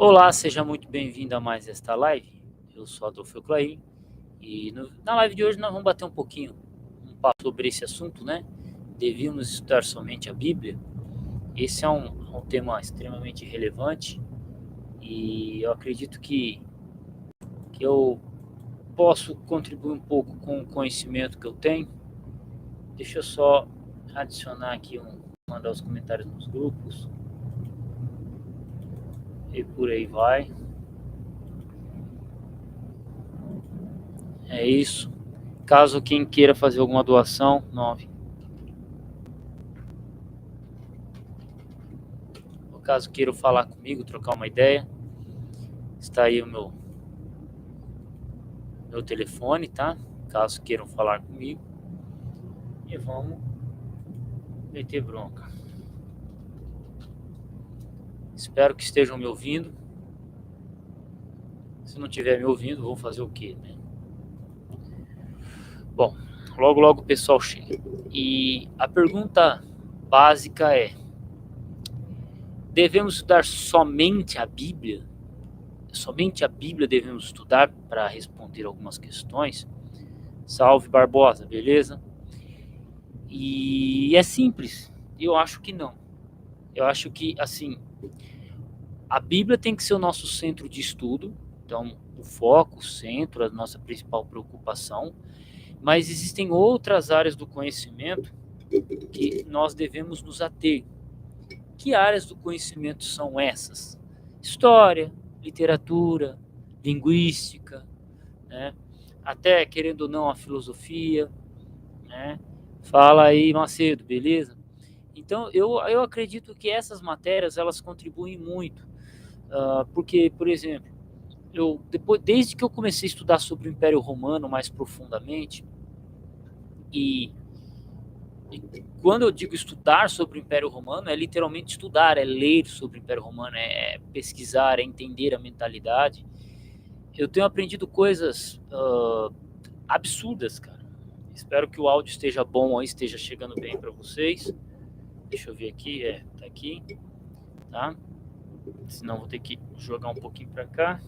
Olá, seja muito bem-vindo a mais esta live. Eu sou Adolfo Clarim e na live de hoje nós vamos bater um papo sobre esse assunto, né? Devíamos estudar somente a Bíblia? Esse é um tema extremamente relevante e eu acredito que eu posso contribuir um pouco com o conhecimento que eu tenho. Deixa eu só adicionar aqui, mandar os comentários nos grupos e por aí vai. É isso. Caso quem queira fazer alguma doação, 9. No caso queiram falar comigo, trocar uma ideia, está aí o meu telefone, tá? Caso queiram falar comigo. E vamos meter bronca. Espero que estejam me ouvindo. Se não estiver me ouvindo, vou fazer o quê, né? Bom, logo logo o pessoal chega. E a pergunta básica é: devemos estudar somente a Bíblia? Somente a Bíblia devemos estudar para responder algumas questões? Salve Barbosa, beleza? E é simples. Eu acho que não. Eu acho que, assim, a Bíblia tem que ser o nosso centro de estudo, então o foco, o centro, a nossa principal preocupação, mas existem outras áreas do conhecimento que nós devemos nos ater. Que áreas do conhecimento são essas? História, literatura, linguística, né? Até, querendo ou não, a filosofia, né? Fala aí, Macedo, beleza? Então, eu acredito que essas matérias, elas contribuem muito, porque, por exemplo, desde que eu comecei a estudar sobre o Império Romano mais profundamente, e, e quando eu digo estudar sobre o Império Romano, é literalmente estudar, é ler sobre o Império Romano, é pesquisar, é entender a mentalidade. Eu tenho aprendido coisas absurdas, cara. Espero que o áudio esteja bom aí, esteja chegando bem para vocês. Deixa eu ver aqui, tá aqui, tá? Senão vou ter que jogar um pouquinho para cá.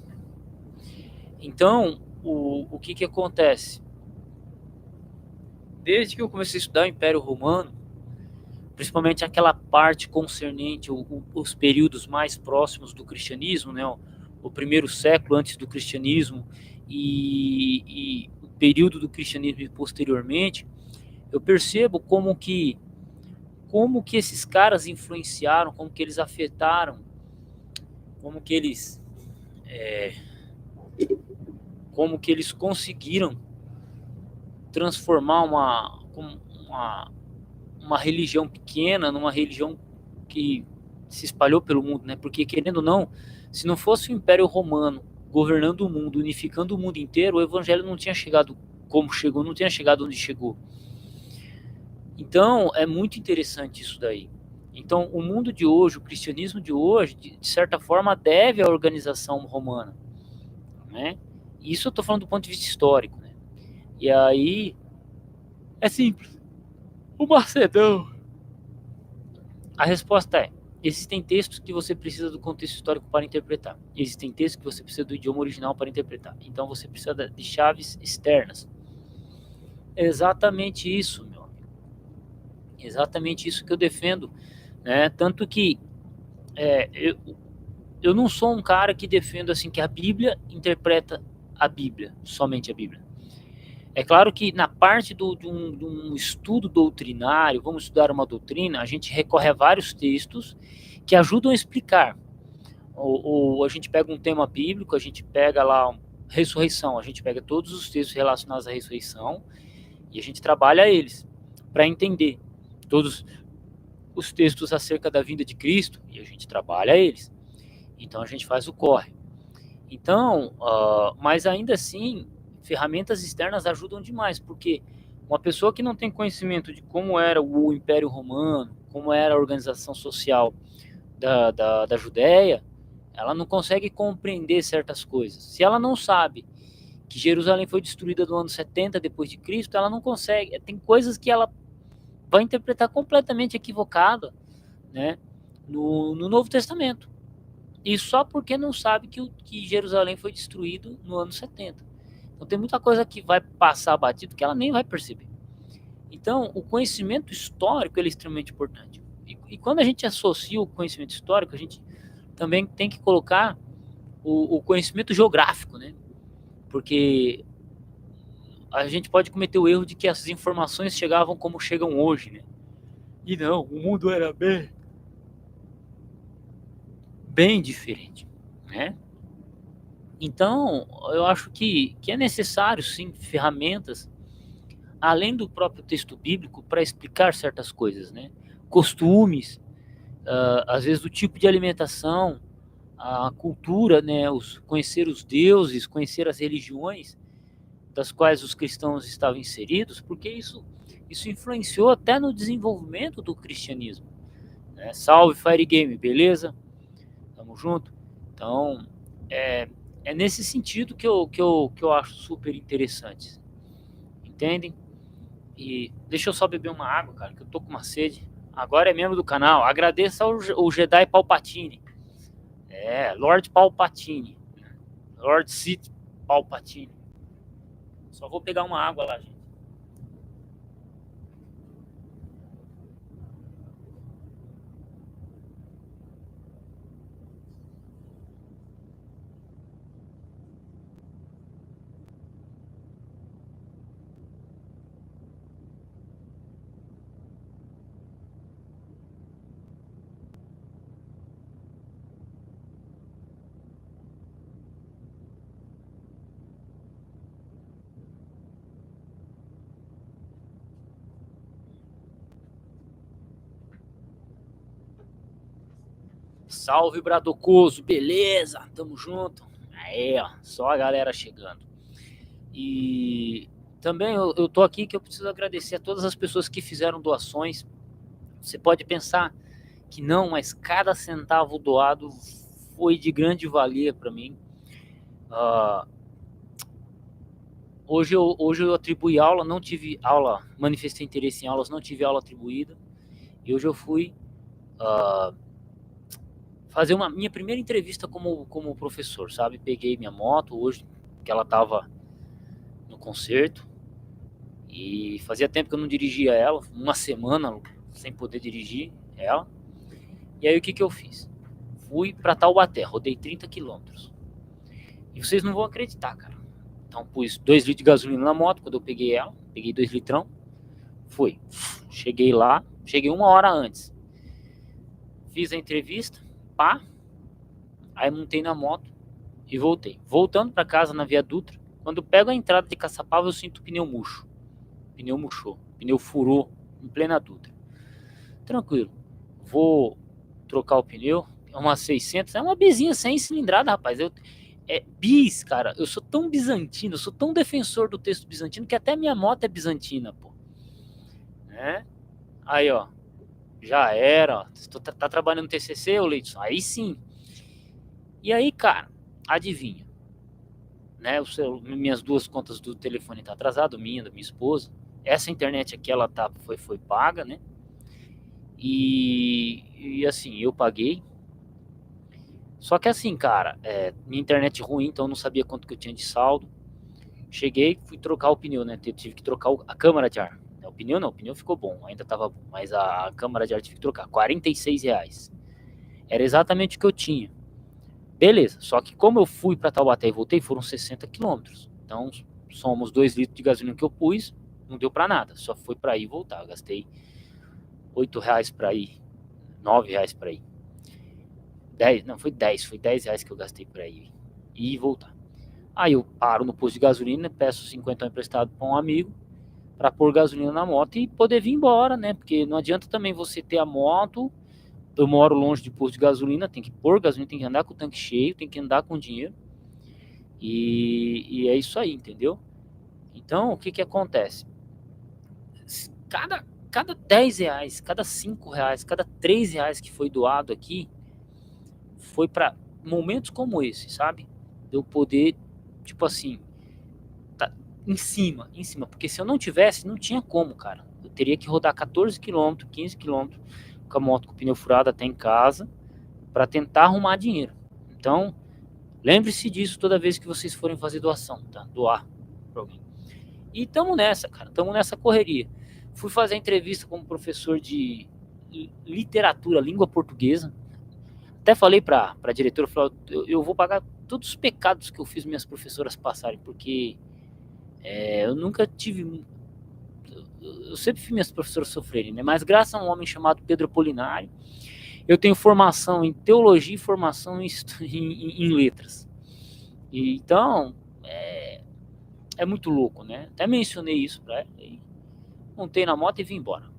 Então, o que acontece? Desde que eu comecei a estudar o Império Romano, principalmente aquela parte concernente os períodos mais próximos do cristianismo, né? O primeiro século antes do cristianismo e o período do cristianismo e posteriormente, eu percebo como que esses caras influenciaram, como que eles afetaram, como que eles como que eles conseguiram transformar uma, uma religião pequena numa religião que se espalhou pelo mundo, né? Porque, querendo ou não, se não fosse o Império Romano governando o mundo, unificando o mundo inteiro, o Evangelho não tinha chegado como chegou, não tinha chegado onde chegou. Então, é muito interessante isso daí. Então, o mundo de hoje, o cristianismo de hoje, de certa forma, deve à organização romana, né? Isso eu estou falando do ponto de vista histórico, né? E aí, é simples. O Macedão. A resposta é: existem textos que você precisa do contexto histórico para interpretar. Existem textos que você precisa do idioma original para interpretar. Então você precisa de chaves externas. É exatamente isso, meu amigo. Exatamente isso que eu defendo, né? Tanto que é, eu, eu não sou um cara que defendo assim que a Bíblia interpreta a Bíblia, somente a Bíblia. É claro que na parte de um estudo doutrinário, vamos estudar uma doutrina, a gente recorre a vários textos que ajudam a explicar. Ou a gente pega um tema bíblico, a gente pega lá ressurreição, a gente pega todos os textos relacionados à ressurreição e a gente trabalha eles para entender todos os textos acerca da vinda de Cristo e a gente trabalha eles. Então a gente faz o corre. Então, mas ainda assim, ferramentas externas ajudam demais, porque uma pessoa que não tem conhecimento de como era o Império Romano, como era a organização social da Judéia, ela não consegue compreender certas coisas. Se ela não sabe que Jerusalém foi destruída no ano 70 depois de Cristo, ela não consegue. Tem coisas que ela vai interpretar completamente equivocada, né, no Novo Testamento. E só porque não sabe que Jerusalém foi destruído no ano 70. Então tem muita coisa que vai passar batido que ela nem vai perceber. Então, o conhecimento histórico ele é extremamente importante. E quando a gente associa o conhecimento histórico, a gente também tem que colocar o conhecimento geográfico, né? Porque a gente pode cometer o erro de que essas informações chegavam como chegam hoje, né? E não, o mundo era bem diferente, né? Então, eu acho que é necessário, sim, ferramentas, além do próprio texto bíblico, para explicar certas coisas, né? Costumes, às vezes do tipo de alimentação, a cultura, né? Conhecer os deuses, conhecer as religiões das quais os cristãos estavam inseridos, porque isso influenciou até no desenvolvimento do cristianismo, né? Salve Fire Game, beleza? Tamo junto. Então, é, é nesse sentido que eu acho super interessante. Entendem? E deixa eu só beber uma água, cara, que eu tô com uma sede. Agora é membro do canal. Agradeça ao Jedi Palpatine. Lord Palpatine. Lord Sith Palpatine. Só vou pegar uma água lá, gente. Salve, Bradocoso, beleza? Tamo junto. Aí, ó, só a galera chegando. E também eu tô aqui que eu preciso agradecer a todas as pessoas que fizeram doações. Você pode pensar que não, mas cada centavo doado foi de grande valia para mim. Uh, hoje eu atribuí aula, não tive aula, manifestei interesse em aulas, não tive aula atribuída. E hoje eu fui fazer uma minha primeira entrevista como professor, sabe? Peguei minha moto hoje, que ela tava no concerto, e fazia tempo que eu não dirigia ela, uma semana sem poder dirigir ela. E aí o que eu fiz? Fui para Taubaté, rodei 30 quilômetros. E vocês não vão acreditar, cara. Então pus 2 litros de gasolina na moto quando eu peguei ela, peguei 2 litrão, fui. Cheguei lá, cheguei 1 hora antes. Fiz a entrevista, pá, aí montei na moto e voltei. Voltando para casa na Via Dutra, quando eu pego a entrada de Caçapava, eu sinto o pneu murcho. O pneu murchou, o pneu furou em plena Dutra. Tranquilo, vou trocar o pneu, é uma 600, é uma bizinha sem cilindrada, rapaz. Bis, cara, eu sou tão bizantino, eu sou tão defensor do texto bizantino que até minha moto é bizantina, pô. Né? Aí, ó, já era, ó. Tá trabalhando no TCC, ô Leidson? Aí sim. E aí, cara, adivinha, né? Minhas 2 contas do telefone tá atrasado, minha, da minha esposa. Essa internet aqui, ela foi paga, né? E assim, eu paguei. Só que assim, cara, minha internet ruim, então eu não sabia quanto que eu tinha de saldo. Cheguei, fui trocar o pneu, né? Tive que trocar a câmara de ar. O pneu não, o pneu ficou bom, ainda tava bom. Mas a câmara de ar tive que trocar, R$ 46. Era exatamente o que eu tinha. Beleza, só que como eu fui para Taubaté e voltei, foram 60 quilômetros. Então, somos 2 litros de gasolina que eu pus, não deu para nada. Só foi para ir e voltar. Eu gastei R$ 8 para ir, R$ 9 para ir. 10, não, foi 10, foi R$ 10 que eu gastei para ir e voltar. Aí eu paro no posto de gasolina, peço 50 emprestado para um amigo para pôr gasolina na moto e poder vir embora, né? Porque não adianta também você ter a moto. Eu moro longe de posto de gasolina, tem que pôr gasolina, tem que andar com o tanque cheio, tem que andar com dinheiro. E é isso aí, entendeu? Então, o que acontece? Cada R$ 10, cada R$ 5, cada R$ 3 que foi doado aqui, foi para momentos como esse, sabe? De eu poder, tipo assim, tá em cima, porque se eu não tivesse, não tinha como, cara. Eu teria que rodar 14 quilômetros, 15 quilômetros com a moto com o pneu furado até em casa para tentar arrumar dinheiro. Então, lembre-se disso toda vez que vocês forem fazer doação, tá? Doar para alguém. E estamos nessa, cara, estamos nessa correria. Fui fazer entrevista como professor de literatura, língua portuguesa. Até falei para a diretora, eu vou pagar todos os pecados que eu fiz minhas professoras passarem, porque eu nunca tive... Eu sempre fiz minhas professoras sofrerem, né? Mas graças a um homem chamado Pedro Apolinário, eu tenho formação em teologia e formação em letras. E, então, é muito louco, né? Até mencionei isso para ela, montei na moto e vim embora.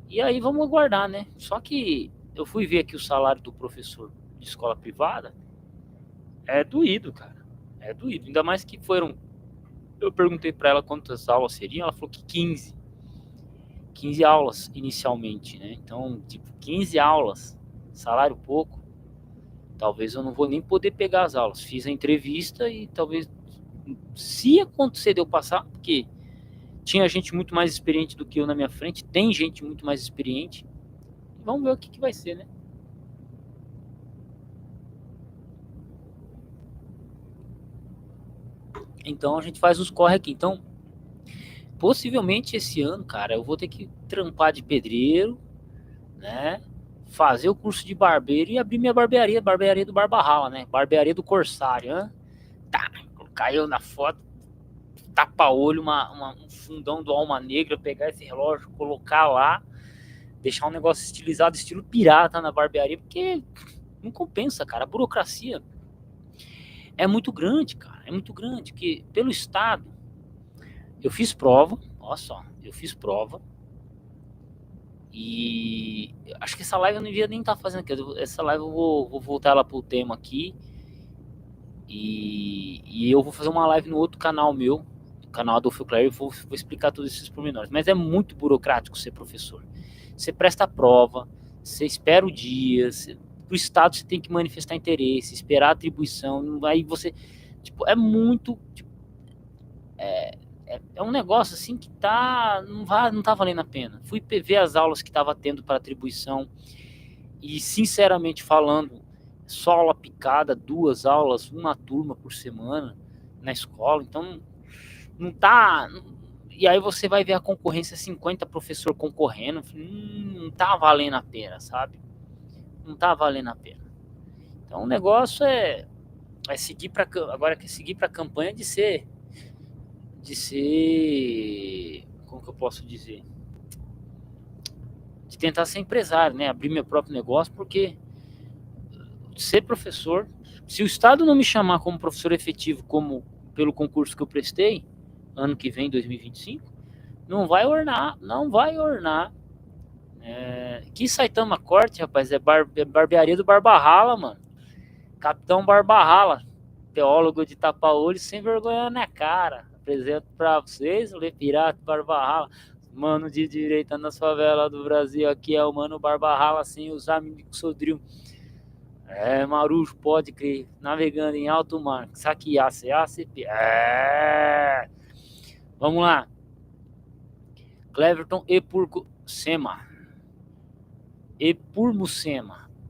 E aí vamos aguardar, né? Só que eu fui ver aqui o salário do professor de escola privada, é doído, cara. É doído. Ainda mais que foram... Eu perguntei para ela quantas aulas seriam, ela falou que 15 aulas inicialmente, né? Então, tipo, 15 aulas, salário pouco, talvez eu não vou nem poder pegar as aulas. Fiz a entrevista e talvez, se acontecer de eu passar, porque tinha gente muito mais experiente do que eu na minha frente, tem gente muito mais experiente, vamos ver o que vai ser, né? Então a gente faz os corre aqui. Então, possivelmente esse ano, cara, eu vou ter que trampar de pedreiro, né? Fazer o curso de barbeiro e abrir minha barbearia do Barba Rala, né? Barbearia do Corsário, né? Tá, caiu na foto, tapa-olho, um fundão do Alma Negra, pegar esse relógio, colocar lá, deixar um negócio estilizado, estilo pirata na barbearia, porque não compensa, cara. A burocracia é muito grande, cara. É muito grande, que pelo Estado, eu fiz prova, olha só, eu fiz prova, e acho que essa live eu não devia nem estar fazendo aqui. Essa live eu vou voltar lá pro tema aqui. E eu vou fazer uma live no outro canal meu, no canal Adolfo Clare, e vou explicar todos esses pormenores. Mas é muito burocrático ser professor. Você presta a prova, você espera o dia, pro Estado você tem que manifestar interesse, esperar a atribuição, aí você... Tipo, é muito... Tipo, é um negócio assim que não tá valendo a pena. Fui ver as aulas que estava tendo para atribuição e, sinceramente falando, só aula picada, 2 aulas, uma turma por semana na escola, então não tá... E aí você vai ver a concorrência, 50 professor concorrendo, não tá valendo a pena, sabe? Não tá valendo a pena. Então o negócio é seguir para... Agora é seguir para a campanha de ser... Como que eu posso dizer? De tentar ser empresário, né? Abrir meu próprio negócio, porque ser professor, se o Estado não me chamar como professor efetivo, como pelo concurso que eu prestei, ano que vem, 2025, não vai ornar. Que Saitama Corte, rapaz, é barbearia do Barba Rala, mano. Capitão Barba Rala, teólogo de tapa-olho, sem vergonha na cara. Apresento pra vocês o Lepirato Barba Rala. Mano de direita nas favelas do Brasil, aqui é o Mano Barba Rala, sem usar amigo Sodril. Marujo, pode crer, navegando em alto mar, saquear, CACP. Vamos lá. Cleverton Epurmucema.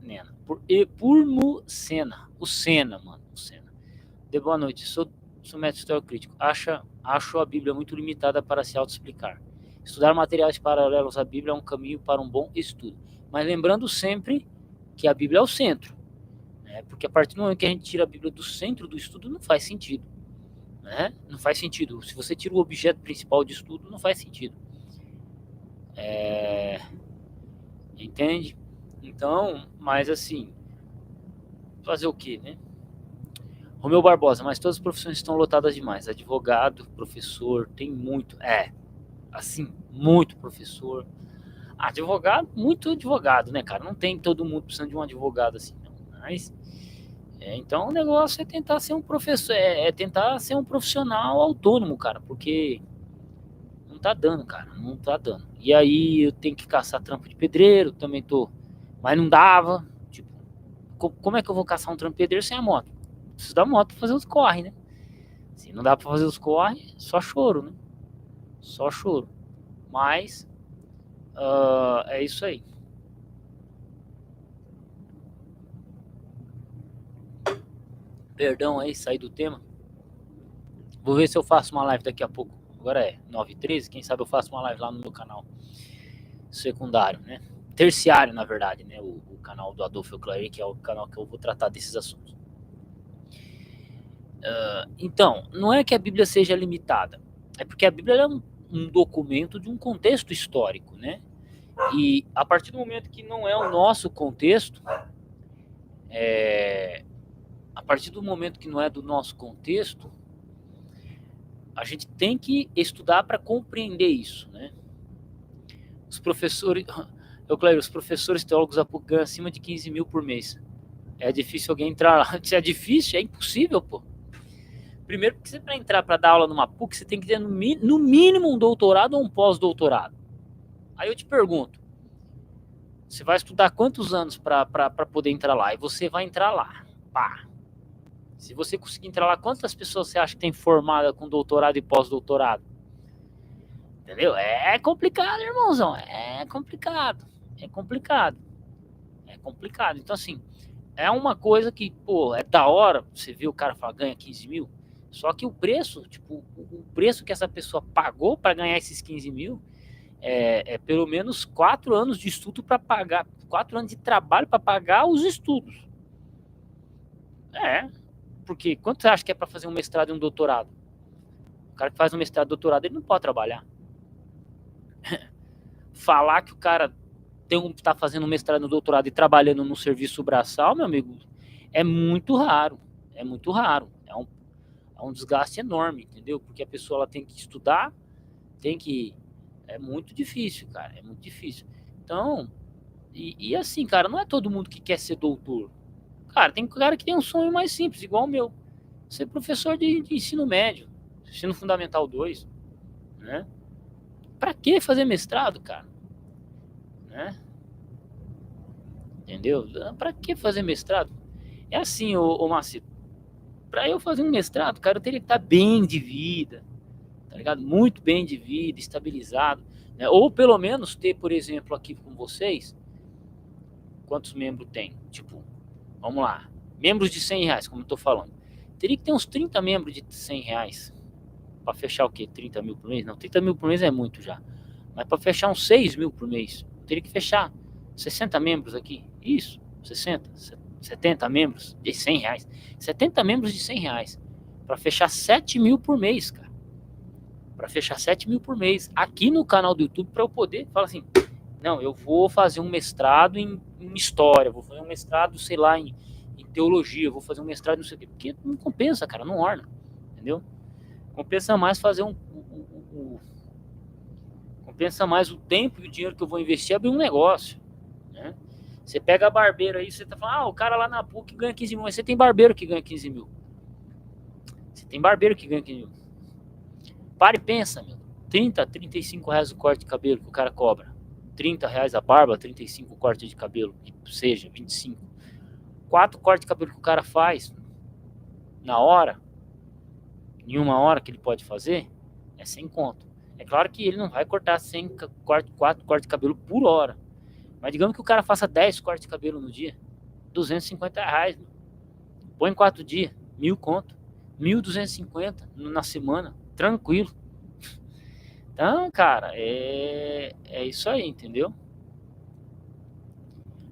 Nena. Epurmucena. O Senna, mano. O Senna. De boa noite. Sou médico histórico crítico. Acho a Bíblia muito limitada para se auto-explicar. Estudar materiais paralelos à Bíblia é um caminho para um bom estudo. Mas lembrando sempre que a Bíblia é o centro. Porque a partir do momento que a gente tira a Bíblia do centro do estudo, não faz sentido. Né? Não faz sentido. Se você tira o objeto principal de estudo, não faz sentido. Entende? Então, mas assim, fazer o quê, né? Romeu Barbosa, mas todas as profissões estão lotadas demais. Advogado, professor, tem muito. Assim, muito professor. Advogado, muito advogado, né, cara? Não tem todo mundo precisando de um advogado assim, não. Mas... então o negócio é tentar ser um professor, tentar ser um profissional autônomo, cara, porque não tá dando, cara, não tá dando. E aí eu tenho que caçar trampo de pedreiro, também tô, mas não dava, tipo, como é que eu vou caçar um trampo de pedreiro sem a moto? Preciso da moto pra fazer os corre, né? Se não dá pra fazer os corre, só choro, né? Só choro. Mas é isso aí. Perdão aí, saí do tema. Vou ver se eu faço uma live daqui a pouco. Agora é 9h13, quem sabe eu faço uma live lá no meu canal secundário, né? Terciário, na verdade, né? O canal do Adolfo Euclair, que é o canal que eu vou tratar desses assuntos. Então, não é que a Bíblia seja limitada, é porque a Bíblia é um documento de um contexto histórico, né? E a partir do momento que não é o nosso contexto, a partir do momento que não é do nosso contexto, a gente tem que estudar para compreender isso, né? Os professores, os professores teólogos da PUC ganham acima de 15 mil por mês. É difícil alguém entrar lá. Se é difícil, é impossível, pô. Primeiro, porque você, para entrar para dar aula numa PUC, você tem que ter no mínimo um doutorado ou um pós-doutorado. Aí eu te pergunto, você vai estudar quantos anos para poder entrar lá? E você vai entrar lá. Pá. Se você conseguir entrar lá, quantas pessoas você acha que tem formada com doutorado e pós-doutorado? Entendeu? É complicado, irmãozão. É complicado. É complicado. É complicado. Então, assim, é uma coisa que, pô, é da hora. Você vê o cara falar, ganha 15 mil. Só que o preço, tipo, o preço que essa pessoa pagou para ganhar esses 15 mil é pelo menos 4 anos de estudo para pagar, 4 anos de trabalho para pagar os estudos. Porque quanto você acha que é para fazer um mestrado e um doutorado? O cara que faz um mestrado e doutorado, ele não pode trabalhar. Falar que o cara tá fazendo um mestrado e um doutorado e trabalhando no serviço braçal, meu amigo, é muito raro. É muito raro. É um desgaste enorme, entendeu? Porque a pessoa ela tem que estudar, tem que... É muito difícil, cara. É muito difícil. Então, e assim, cara, não é todo mundo que quer ser doutor. Cara, tem cara que tem um sonho mais simples, igual o meu. Ser professor de ensino médio, ensino fundamental 2, né? Pra que fazer mestrado, cara? Né? Entendeu? Pra que fazer mestrado? É assim, ô Márcio, pra eu fazer um mestrado, cara, eu teria que estar bem de vida, tá ligado? Muito bem de vida, estabilizado, né? Ou pelo menos ter, por exemplo, aqui com vocês, quantos membros tem? Tipo, vamos lá, membros de 100 reais, como eu tô falando. Teria que ter uns 30 membros de 100 reais para fechar o quê? 30 mil por mês? Não, 30 mil por mês é muito já. Mas para fechar uns 6 mil por mês, eu teria que fechar 60 membros aqui. Isso, 60, 70 membros de 100 reais. 70 membros de 100 reais. Para fechar 7 mil por mês, cara. Para fechar 7 mil por mês. Aqui no canal do YouTube, para eu poder falar assim, não, eu vou fazer um mestrado em história, vou fazer um mestrado, sei lá, em teologia, vou fazer um mestrado não sei o quê. Porque não compensa, cara, não orna. Entendeu? Compensa mais fazer compensa mais o tempo e o dinheiro que eu vou investir abrir um negócio, né? Você pega a barbeira aí, você tá falando, o cara lá na PUC ganha 15 mil, mas você tem barbeiro que ganha 15 mil. Você tem barbeiro que ganha 15 mil. Para e pensa, meu. 30, 35 reais o corte de cabelo que o cara cobra. 30 reais a barba, 35 o corte de cabelo, que seja, 25. 4 cortes de cabelo que o cara faz na hora, em uma hora que ele pode fazer, é 100 conto. É claro que ele não vai cortar 4 cortes de cabelo por hora. Mas digamos que o cara faça 10 cortes de cabelo no dia. 250 reais. Mano. Põe 4 dias. 1.000 conto. 1.250 na semana. Tranquilo. Então, cara, é isso aí, entendeu?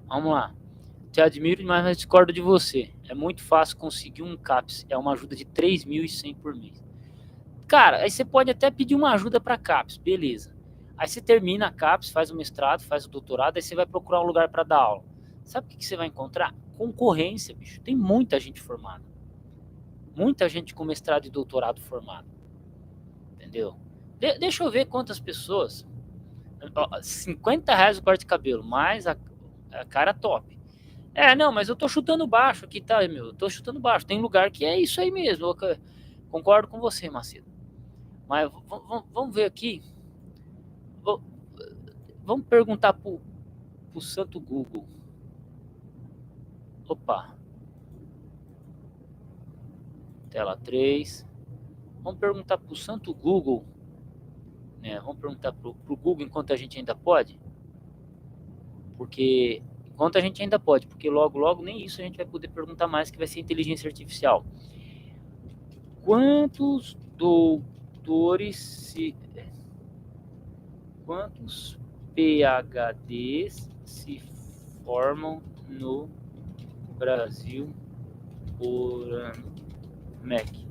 Vamos lá. Te admiro demais, mas discordo de você. É muito fácil conseguir um CAPS. É uma ajuda de 3.100 por mês. Cara, aí você pode até pedir uma ajuda para CAPS, beleza. Aí você termina a CAPS, faz o mestrado, faz o doutorado, aí você vai procurar um lugar para dar aula. Sabe o que você vai encontrar? Concorrência, bicho. Tem muita gente formada. Muita gente com mestrado e doutorado formado. Entendeu? Deixa eu ver quantas pessoas. 50 reais o corte de cabelo, mais a cara top. Não, mas eu tô chutando baixo aqui, tá, meu? Eu tô chutando baixo. Tem lugar que é isso aí mesmo. Eu concordo com você, Macedo. Mas vamos ver aqui. Vamos perguntar pro santo Google. Opa. Tela 3. Vamos perguntar pro santo Google. Né? Vamos perguntar pro Google enquanto a gente ainda pode. Porque enquanto a gente ainda pode, porque logo nem isso a gente vai poder perguntar mais, que vai ser inteligência artificial. Quantos PhDs se formam no Brasil por ano? MEC.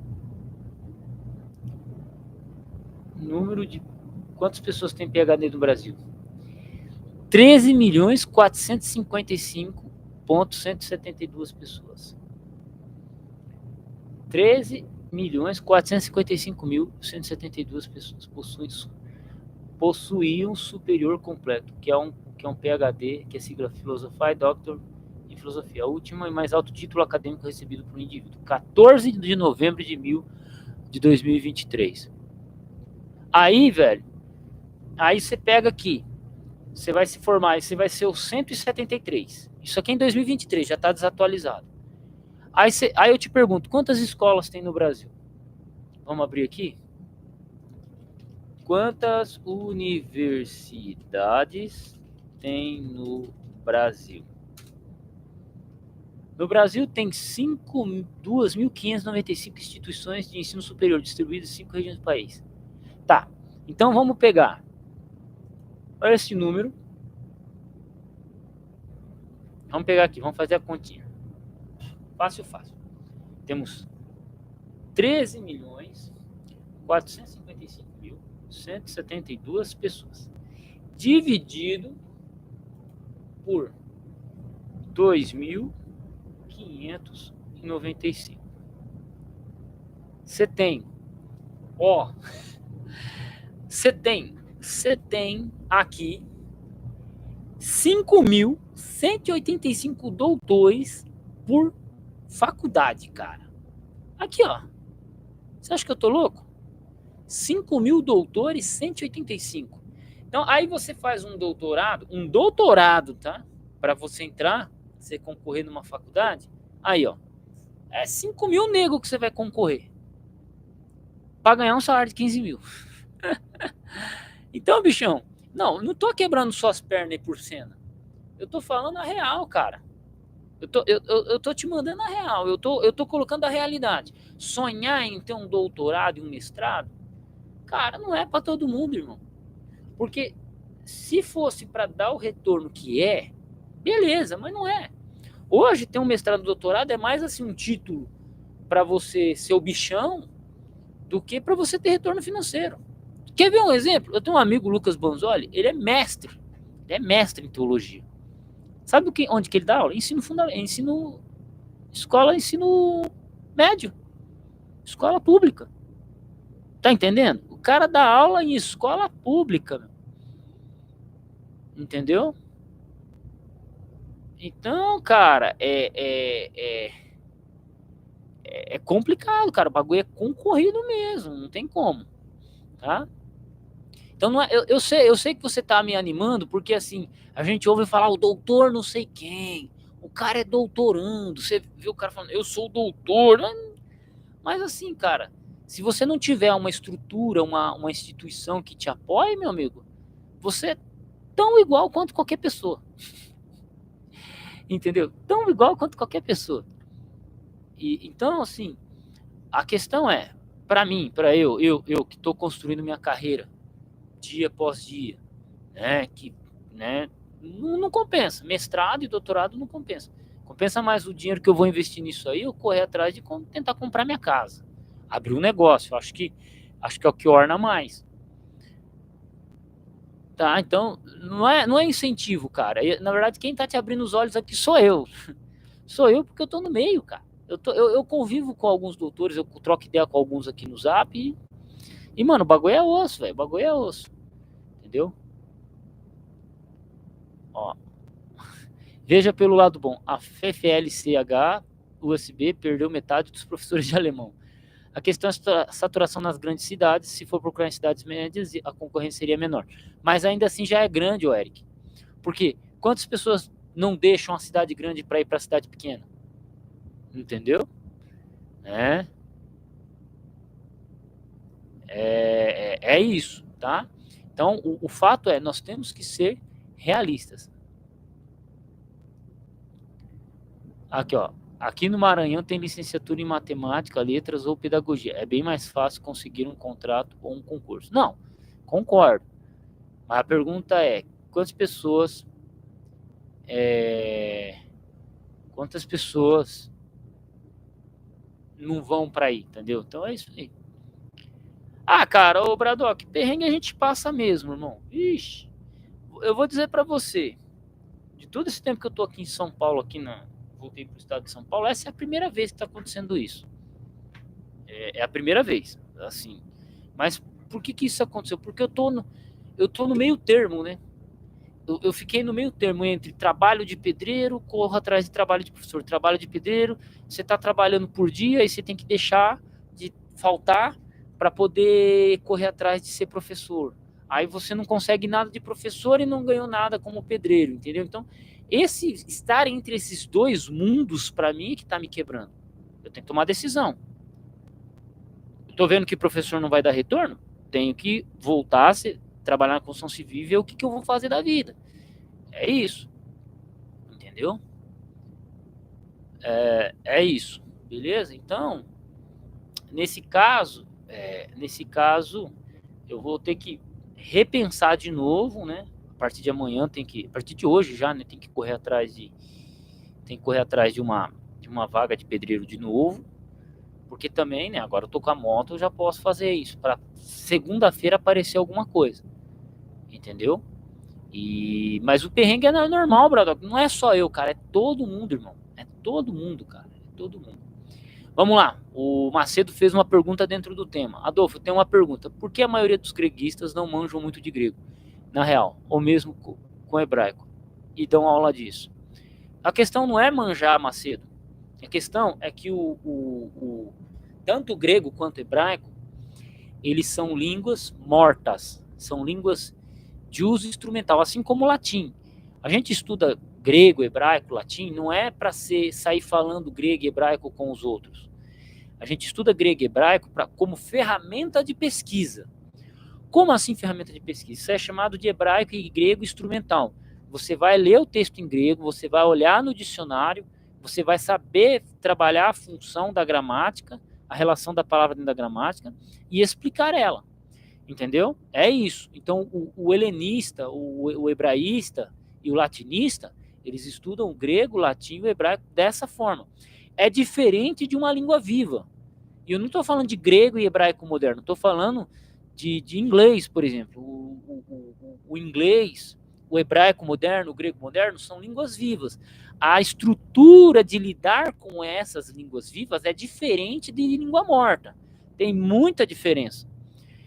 Número de quantas pessoas tem PhD no Brasil? 13.455.172 pessoas. 13.455.172 pessoas possuíam superior completo, que é um PhD, que é sigla Philosophy Doctor em Filosofia, a última e mais alto título acadêmico recebido por um indivíduo. 14 de novembro de 2023. Aí, velho, aí você pega aqui, você vai se formar, você vai ser o 173. Isso aqui é em 2023, já está desatualizado. Aí eu te pergunto, quantas escolas tem no Brasil? Vamos abrir aqui? Quantas universidades tem no Brasil? No Brasil tem 2.595 instituições de ensino superior distribuídas em 5 regiões do país. Tá, então vamos pegar. Olha esse número. Vamos pegar aqui, vamos fazer a continha. Fácil. Temos 13.455.172 pessoas. Dividido por 2.595. Você tem aqui 5.185 doutores por faculdade, cara. Aqui, ó. Você acha que eu tô louco? 5.000 doutores, 185. Então, aí você faz um doutorado, tá? Para você entrar, você concorrer numa faculdade. Aí, ó. É 5.000 nego que você vai concorrer. Para ganhar um salário de 15 mil. Então, bichão, não tô quebrando suas pernas aí por cena. Eu tô falando a real, cara. Eu tô te mandando a real. Eu tô colocando a realidade. Sonhar em ter um doutorado e um mestrado, cara, não é para todo mundo, irmão. Porque se fosse para dar o retorno que é, beleza, mas não é. Hoje ter um mestrado e doutorado é mais assim um título para você ser o bichão do que para você ter retorno financeiro. Quer ver um exemplo? Eu tenho um amigo, Lucas Bonzoli, ele é mestre em teologia. Sabe onde que ele dá aula? Ensino médio, escola pública. Tá entendendo? O cara dá aula em escola pública, meu. Entendeu? Então, cara, é complicado, cara. O bagulho é concorrido mesmo, não tem como, tá? Então, não é, eu sei que você tá me animando, porque assim, a gente ouve falar o doutor não sei quem, o cara é doutorando, você vê o cara falando, eu sou doutor, mas assim, cara, se você não tiver uma estrutura, uma instituição que te apoie, meu amigo, você é tão igual quanto qualquer pessoa. Entendeu? Tão igual quanto qualquer pessoa. Então, assim, a questão é, para mim, para eu que estou construindo minha carreira dia após dia, né, que, né, não compensa. Mestrado e doutorado não compensa. Compensa mais o dinheiro que eu vou investir nisso aí, eu correr atrás de tentar comprar minha casa, abrir um negócio. Acho que é o que orna mais. Tá, então não é incentivo, cara. Na verdade, quem tá te abrindo os olhos aqui sou eu. Sou eu porque eu tô no meio, cara. Eu convivo com alguns doutores, eu troco ideia com alguns aqui no Zap e mano, o bagulho é osso, velho. O bagulho é osso. Entendeu? Ó. Veja pelo lado bom. A FFLCH USB perdeu metade dos professores de alemão. A questão é a saturação nas grandes cidades. Se for procurar em cidades médias, a concorrência seria menor. Mas ainda assim já é grande, Eric. Porque quantas pessoas não deixam a cidade grande para ir para a cidade pequena? Entendeu? É isso, tá? Então, o fato é, nós temos que ser realistas. Aqui, ó. Aqui no Maranhão tem licenciatura em matemática, letras ou pedagogia. É bem mais fácil conseguir um contrato ou um concurso. Não, concordo. Mas a pergunta é, quantas pessoas não vão para aí, entendeu? Então é isso aí. Ah, cara, ô Bradock, perrengue a gente passa mesmo, irmão. Ixi, eu vou dizer para você, de todo esse tempo que eu tô aqui em São Paulo, voltei pro estado de São Paulo, essa é a primeira vez que tá acontecendo isso. É a primeira vez, assim. Mas por que isso aconteceu? Porque eu tô no meio termo, né? Eu fiquei no meio termo entre trabalho de pedreiro, corro atrás de trabalho de professor. Trabalho de pedreiro, você está trabalhando por dia e você tem que deixar de faltar para poder correr atrás de ser professor. Aí você não consegue nada de professor e não ganhou nada como pedreiro, entendeu? Então, estar entre esses dois mundos, para mim, é que está me quebrando. Eu tenho que tomar decisão. Estou vendo que professor não vai dar retorno, tenho que voltar a trabalhar na construção civil e ver o que eu vou fazer da vida. É isso. Entendeu? É isso. Beleza? Então, nesse caso, eu vou ter que repensar de novo, né? A partir de amanhã a partir de hoje já, né? Tem que correr atrás de uma vaga de pedreiro de novo, porque também, né? Agora eu tô com a moto, eu já posso fazer isso para segunda-feira aparecer alguma coisa, entendeu? Mas o perrengue é normal, Bradock. Não é só eu, cara. É todo mundo, irmão. É todo mundo, cara. É todo mundo. Vamos lá. O Macedo fez uma pergunta dentro do tema. Adolfo, tem uma pergunta. Por que a maioria dos greguistas não manjam muito de grego? Na real, ou mesmo com hebraico. E dão aula disso. A questão não é manjar, Macedo. A questão é que tanto o grego quanto o hebraico, eles são línguas mortas. São línguas de uso instrumental, assim como o latim. A gente estuda grego, hebraico, latim, não é para sair falando grego e hebraico com os outros. A gente estuda grego e hebraico como ferramenta de pesquisa. Como assim ferramenta de pesquisa? Isso é chamado de hebraico e grego instrumental. Você vai ler o texto em grego, você vai olhar no dicionário, você vai saber trabalhar a função da gramática, a relação da palavra dentro da gramática e explicar ela. Entendeu? É isso. Então, o helenista, o hebraísta e o latinista, eles estudam o grego, o latim e o hebraico dessa forma. É diferente de uma língua viva. E eu não estou falando de grego e hebraico moderno, estou falando de inglês, por exemplo. O inglês, o hebraico moderno, o grego moderno são línguas vivas. A estrutura de lidar com essas línguas vivas é diferente de língua morta. Tem muita diferença.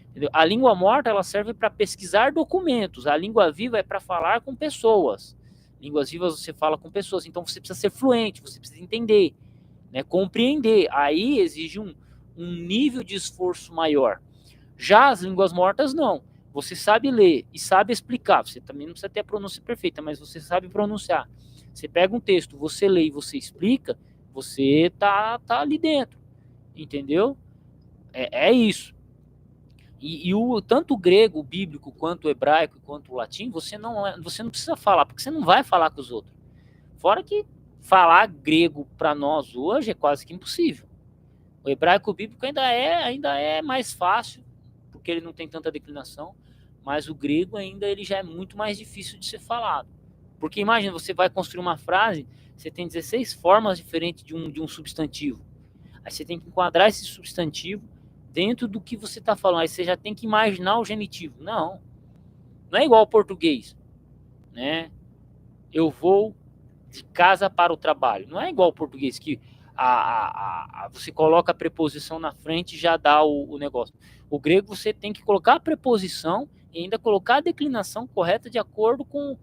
Entendeu? A língua morta ela serve para pesquisar documentos. A língua viva é para falar com pessoas. Línguas vivas você fala com pessoas. Então você precisa ser fluente, você precisa entender, né? Compreender. Aí exige um nível de esforço maior. Já as línguas mortas, não. Você sabe ler e sabe explicar. Você também não precisa ter a pronúncia perfeita, mas você sabe pronunciar. Você pega um texto, você lê e você explica, você tá ali dentro. Entendeu? É isso. Tanto o grego, o bíblico, quanto o hebraico, quanto o latim, você não precisa falar, porque você não vai falar com os outros. Fora que falar grego para nós hoje é quase que impossível. O hebraico bíblico ainda é mais fácil, porque ele não tem tanta declinação, mas o grego ainda ele já é muito mais difícil de ser falado. Porque imagina, você vai construir uma frase, você tem 16 formas diferentes de um substantivo. Aí você tem que enquadrar esse substantivo dentro do que você está falando. Aí você já tem que imaginar o genitivo. Não é igual ao português, né? Eu vou de casa para o trabalho. Não é igual ao português que você coloca a preposição na frente e já dá o negócio. O grego você tem que colocar a preposição e ainda colocar a declinação correta de acordo com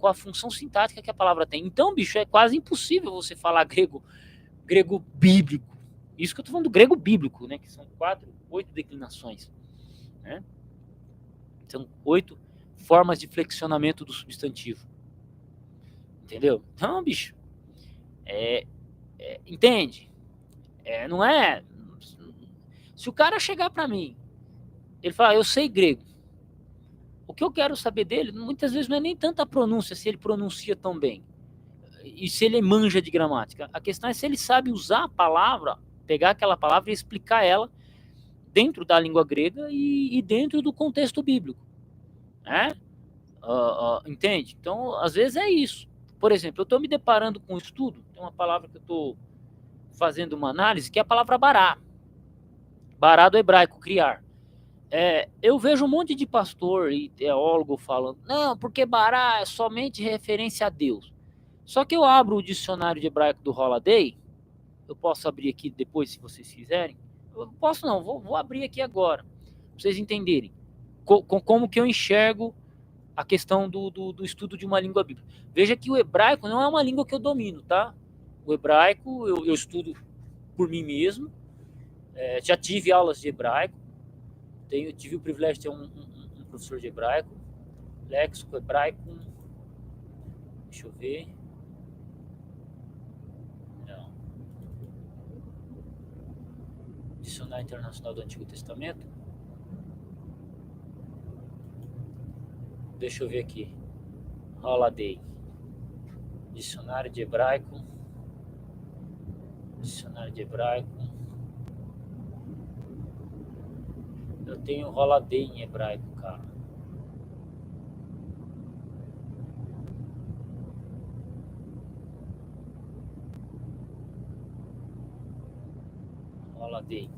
a função sintática que a palavra tem. Então, bicho, é quase impossível você falar grego bíblico. Isso que eu tô falando do grego bíblico, né? Que são 8 declinações, né? São 8 formas de flexionamento do substantivo. Entendeu? Então, bicho, entende? Não é... Se o cara chegar para mim, ele falar, eu sei grego. O que eu quero saber dele, muitas vezes não é nem tanta pronúncia, se ele pronuncia tão bem. e se ele manja de gramática. A questão é se ele sabe usar a palavra, pegar aquela palavra e explicar ela dentro da língua grega e dentro do contexto bíblico, né? Entende? Então, às vezes é isso. Por exemplo, eu estou me deparando com um estudo, tem uma palavra que eu estou fazendo uma análise, que é a palavra bará. Bará do hebraico, criar. Eu vejo um monte de pastor e teólogo falando, não, porque bará é somente referência a Deus. Só que eu abro o dicionário de hebraico do Holiday, eu posso abrir aqui depois, se vocês quiserem. Eu posso não, vou abrir aqui agora, para vocês entenderem como que eu enxergo a questão do estudo de uma língua bíblica. Veja que o hebraico não é uma língua que eu domino, tá? O hebraico eu estudo por mim mesmo, já tive aulas de hebraico, tive o privilégio de ter um professor de hebraico, léxico hebraico, deixa eu ver, não, Dicionário Internacional do Antigo Testamento, deixa eu ver aqui, Holiday, Dicionário de Hebraico, eu tenho Holiday em hebraico, cara. Holiday.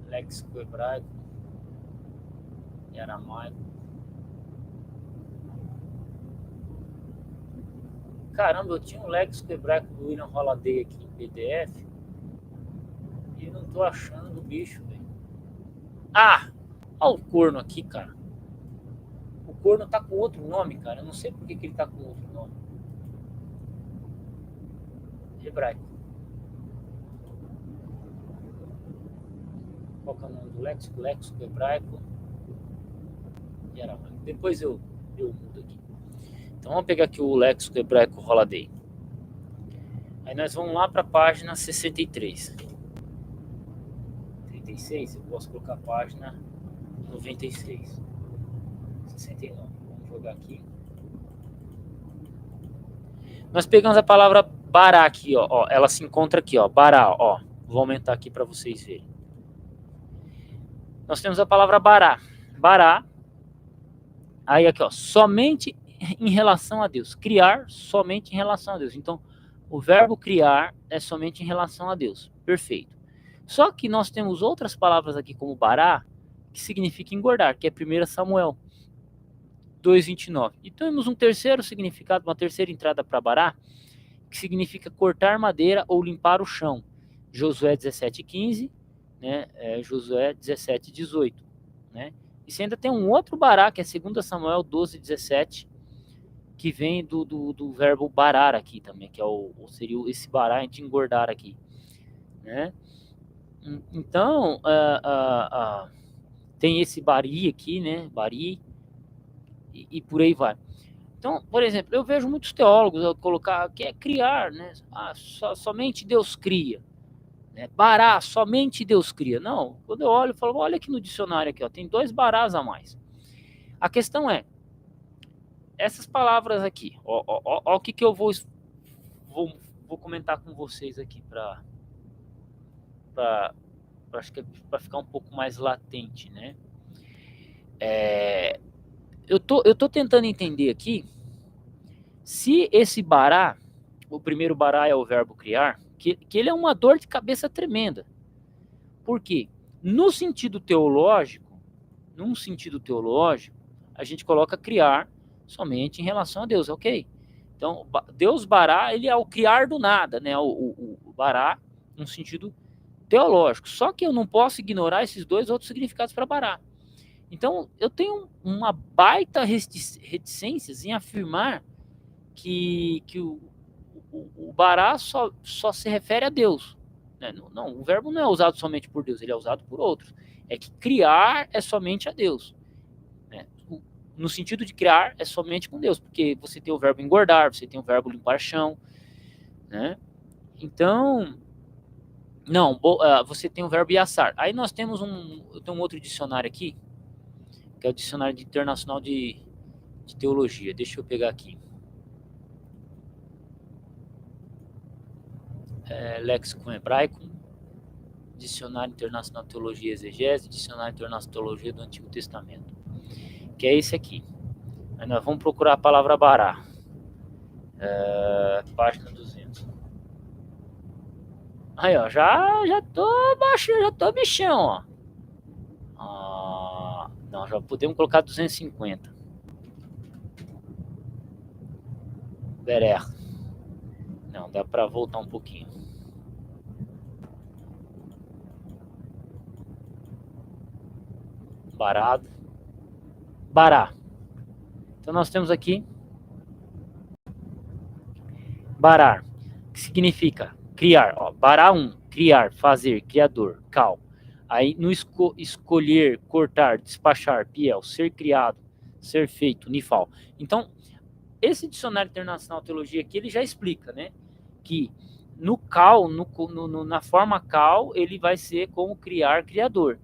Léxico hebraico e aramaico. Caramba, eu tinha um léxico hebraico do William Holiday aqui em PDF e não tô achando o bicho, velho. Olha o corno aqui, cara. O corno tá com outro nome, cara. Eu não sei por que ele tá com outro nome. Hebraico. Qual que é o nome do léxico? Léxico hebraico e aramaico. Depois eu mudo aqui. Então vamos pegar aqui o léxico hebraico Holiday. Aí nós vamos lá para a página 63. 36, eu posso colocar a página 96. 69. Vamos jogar aqui. Nós pegamos a palavra bará aqui, ó. Ela se encontra aqui, ó. Bará, ó. Vou aumentar aqui para vocês verem. Nós temos a palavra bará. Bará. Aí aqui, ó. Somente em relação a Deus. Criar somente em relação a Deus. Então, o verbo criar é somente em relação a Deus. Perfeito. Só que nós temos outras palavras aqui como bará, que significa engordar, que é 1 Samuel 2:29. E temos um terceiro significado, uma terceira entrada para bará, que significa cortar madeira ou limpar o chão. Josué 17:15, né? Josué 17:18, né? E você ainda tem um outro bará, que é 2 Samuel 12:17, que vem do verbo barar aqui também, que seria esse bará de engordar aqui, né? Então, tem esse bari aqui, né? Bari, e por aí vai. Então, por exemplo, eu vejo muitos teólogos colocar que é criar, né? Somente Deus cria. Né? Bará, somente Deus cria. Não, quando eu olho, eu falo, olha aqui no dicionário aqui, ó, tem 2 barás a mais. A questão é, essas palavras aqui, ó, o que eu vou comentar com vocês aqui para acho que para ficar um pouco mais latente, né? Eu tô tentando entender aqui se esse bará, o primeiro bará é o verbo criar, que ele é uma dor de cabeça tremenda. Por quê? Num sentido teológico, a gente coloca criar somente em relação a Deus, ok? Então, Deus bará, ele é o criar do nada, né? O bará, num sentido teológico. Só que eu não posso ignorar esses 2 outros significados para bará. Então, eu tenho uma baita reticências em afirmar que o bará só se refere a Deus. Né? Não, o verbo não é usado somente por Deus, ele é usado por outros. É que criar é somente a Deus. Né? No sentido de criar é somente com Deus, porque você tem o verbo engordar, você tem o verbo limpar chão, né? Então, não, você tem o verbo iaçar. Aí nós temos eu tenho um outro dicionário aqui, que é o Dicionário Internacional de Teologia. Deixa eu pegar aqui. Léxico Hebraico, Dicionário Internacional de Teologia e Exegese, Dicionário Internacional de Teologia do Antigo Testamento, que é esse aqui. Aí nós vamos procurar a palavra bará. Página 200. Aí, ó, já tô baixando, já tô bichão, ó. Não, já podemos colocar 250. Berer. Não, dá pra voltar um pouquinho. Barado. Bará. Então nós temos aqui barar, que significa criar. Ó, bará 1, criar, fazer, criador, cal. Aí no escolher, cortar, despachar, piel, ser criado, ser feito, nifal. Então, esse Dicionário Internacional de Teologia aqui, ele já explica, né, que no cal, na forma cal, ele vai ser como criar, criador.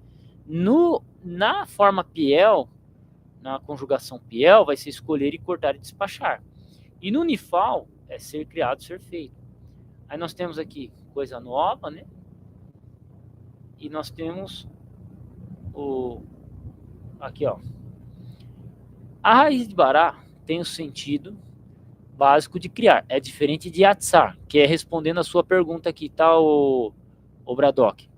Na forma piel, na conjugação piel, vai ser escolher e cortar e despachar. E no nifal, é ser criado, ser feito. Aí nós temos aqui coisa nova, né? E nós temos aqui, ó. A raiz de bará tem o sentido básico de criar. É diferente de yatsar, que é respondendo a sua pergunta aqui, tá, o Bradock?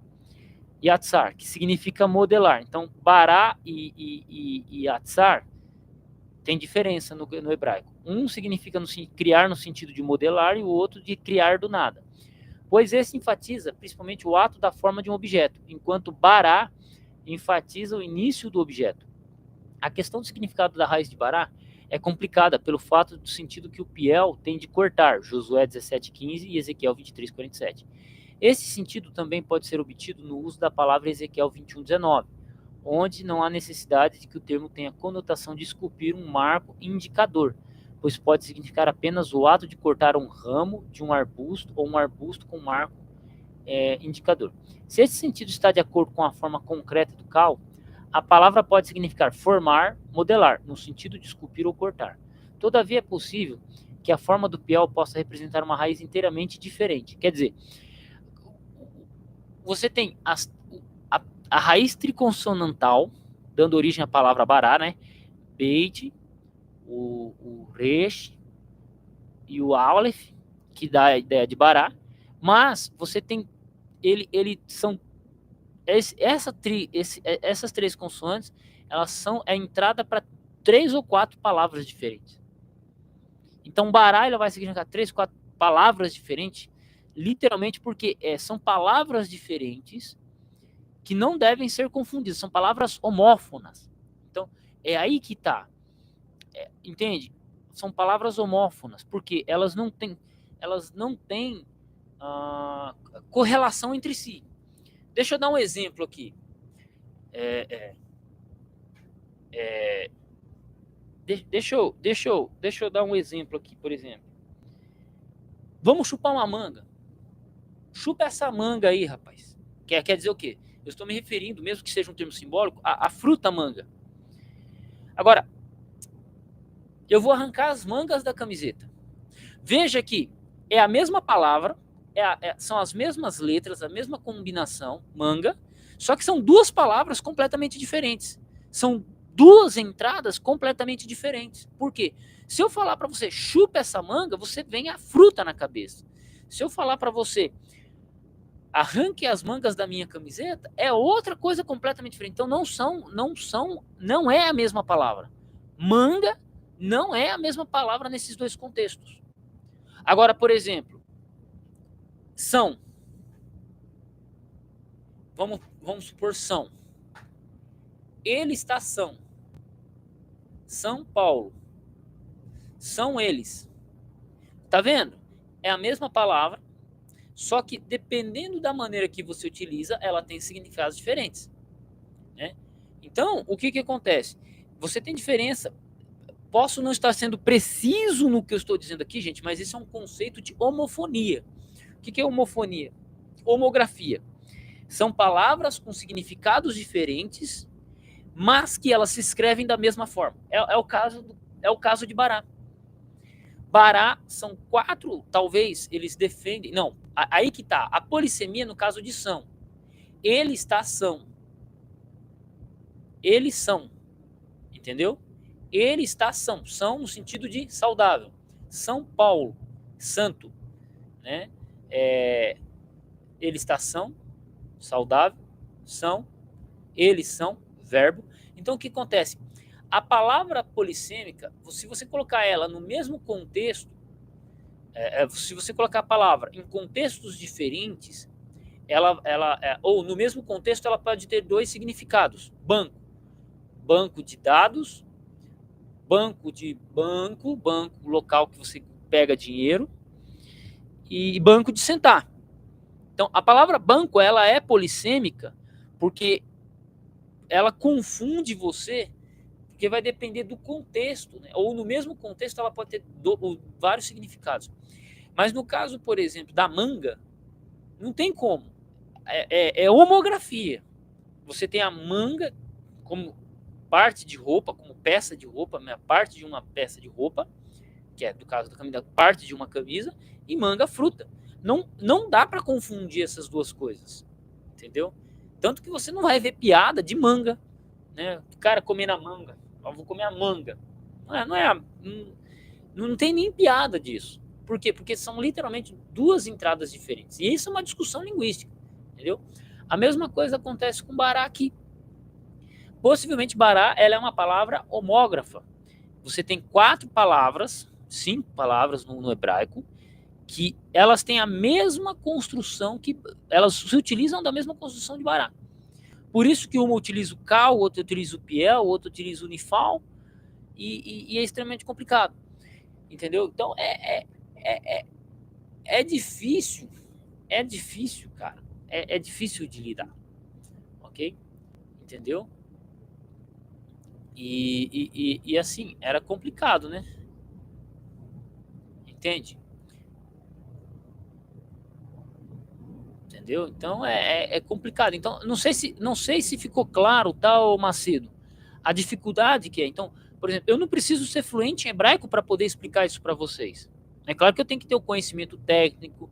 Yatsar, que significa modelar. Então, bará e yatsar tem diferença no hebraico. Um significa criar no sentido de modelar e o outro de criar do nada. Pois esse enfatiza principalmente o ato da forma de um objeto, enquanto bará enfatiza o início do objeto. A questão do significado da raiz de bará é complicada pelo fato do sentido que o piel tem de cortar, Josué 17,15 e Ezequiel 23,47. Esse sentido também pode ser obtido no uso da palavra Ezequiel 21,19, onde não há necessidade de que o termo tenha conotação de esculpir um marco indicador, pois pode significar apenas o ato de cortar um ramo de um arbusto ou um arbusto com marco indicador. Se esse sentido está de acordo com a forma concreta do cal, a palavra pode significar formar, modelar, no sentido de esculpir ou cortar. Todavia, é possível que a forma do piel possa representar uma raiz inteiramente diferente. Quer dizer, você tem a raiz triconsonantal, dando origem à palavra bará, né? Beit, o resh e o aleph, que dá a ideia de bará, mas você tem ele são essas três consoantes, elas são a entrada para 3 ou 4 palavras diferentes. Então, bará ele vai significar 3, 4 palavras diferentes, literalmente porque são palavras diferentes que não devem ser confundidas, são palavras homófonas. Então, é aí que está. Entende? São palavras homófonas, porque elas não têm correlação entre si. Deixa eu dar um exemplo aqui. Deixa eu dar um exemplo aqui, por exemplo. Vamos chupar uma manga. Chupa essa manga aí, rapaz. Quer dizer o quê? Eu estou me referindo, mesmo que seja um termo simbólico, à fruta manga. Agora, eu vou arrancar as mangas da camiseta. Veja que é a mesma palavra, são as mesmas letras, a mesma combinação, manga, só que são duas palavras completamente diferentes. São duas entradas completamente diferentes. Por quê? Se eu falar para você, chupa essa manga, você vem a fruta na cabeça. Se eu falar para você, arranque as mangas da minha camiseta, é outra coisa completamente diferente. Então não é a mesma palavra. Manga não é a mesma palavra nesses dois contextos. Agora, por exemplo, são. Vamos supor são. Eles são. São Paulo. São eles. Tá vendo? É a mesma palavra, só que dependendo da maneira que você utiliza, ela tem significados diferentes, né? Então, o que acontece? Você tem diferença. Posso não estar sendo preciso no que eu estou dizendo aqui, gente, mas isso é um conceito de homofonia. O que é homofonia? Homografia. São palavras com significados diferentes, mas que elas se escrevem da mesma forma. É o caso de Bará. Bará são 4, talvez eles defendem. Não, aí que tá. A polissemia no caso de são. Eles está são. Eles são. Entendeu? Eles está são. São no sentido de saudável. São Paulo, santo. Né? Eles está são, saudável. São. Eles são, verbo. Então o que acontece? A palavra polissêmica, se você colocar ela no mesmo contexto, se você colocar a palavra em contextos diferentes, ou no mesmo contexto, ela pode ter 2 significados. Banco de dados, banco, local que você pega dinheiro, e banco de sentar. Então, a palavra banco, ela é polissêmica porque ela confunde você, porque vai depender do contexto, né? Ou no mesmo contexto ela pode ter vários significados. Mas no caso, por exemplo, da manga, não tem como. É homografia. Você tem a manga como parte de roupa, como peça de roupa, parte de uma peça de roupa, que é do caso da camisa, parte de uma camisa, e manga fruta. Não dá para confundir essas duas coisas, entendeu? Tanto que você não vai ver piada de manga, né? O cara comendo a manga, eu vou comer a manga. Não tem nem piada disso. Por quê? Porque são literalmente 2 entradas diferentes. E isso é uma discussão linguística, entendeu? A mesma coisa acontece com Bará aqui. Possivelmente Bará, ela é uma palavra homógrafa. Você tem 4 palavras, 5 palavras no hebraico, que elas têm a mesma construção, elas se utilizam da mesma construção de Bará. Por isso que uma utiliza o cal, o outro utiliza o piel, o outro utiliza o nifal, e é extremamente complicado. Entendeu? Então é difícil, cara. É difícil de lidar. Ok? Entendeu? E assim, era complicado, né? Entende? Entendeu? Então é complicado. Então, não sei se ficou claro, tal, Macedo, a dificuldade que é. Então, por exemplo, eu não preciso ser fluente em hebraico para poder explicar isso para vocês. É claro que eu tenho que ter o conhecimento técnico,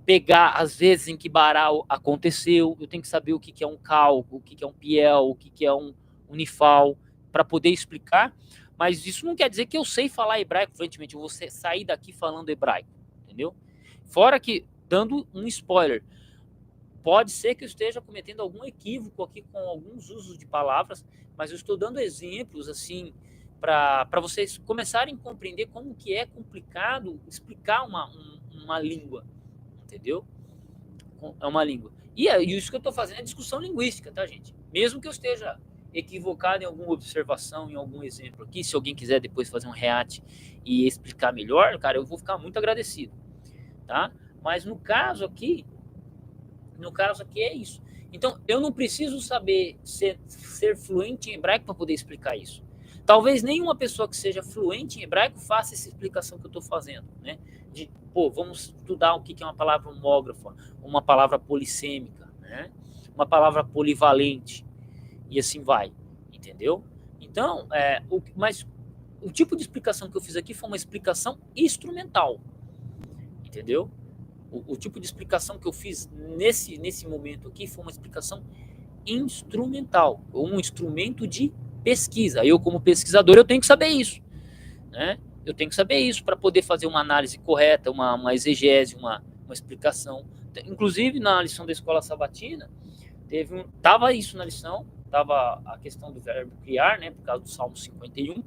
pegar as vezes em que Bará aconteceu, eu tenho que saber o que é um cal, o que é um piel, o que é um nifal, para poder explicar, mas isso não quer dizer que eu sei falar hebraico fluentemente, eu vou sair daqui falando hebraico, entendeu? Fora que, dando um spoiler, pode ser que eu esteja cometendo algum equívoco aqui com alguns usos de palavras, mas eu estou dando exemplos assim para vocês começarem a compreender como que é complicado explicar uma língua, entendeu? É uma língua. E isso que eu estou fazendo é discussão linguística, tá, gente? Mesmo que eu esteja equivocado em alguma observação, em algum exemplo aqui, se alguém quiser depois fazer um reate e explicar melhor, cara, eu vou ficar muito agradecido, tá? Mas no caso aqui é isso. Então, eu não preciso saber ser fluente em hebraico para poder explicar isso. Talvez nenhuma pessoa que seja fluente em hebraico faça essa explicação que eu estou fazendo, né? Vamos estudar o que é uma palavra homógrafa, uma palavra polissêmica, né? Uma palavra polivalente, e assim vai, entendeu? Então, mas o tipo de explicação que eu fiz aqui foi uma explicação instrumental, entendeu? O tipo de explicação que eu fiz nesse momento aqui foi uma explicação instrumental, um instrumento de pesquisa. Eu, como pesquisador, eu tenho que saber isso, né? Eu tenho que saber isso para poder fazer uma análise correta, uma exegese, uma explicação. Inclusive, na lição da escola sabatina, tava isso na lição, tava a questão do verbo criar, né, por causa do Salmo 51,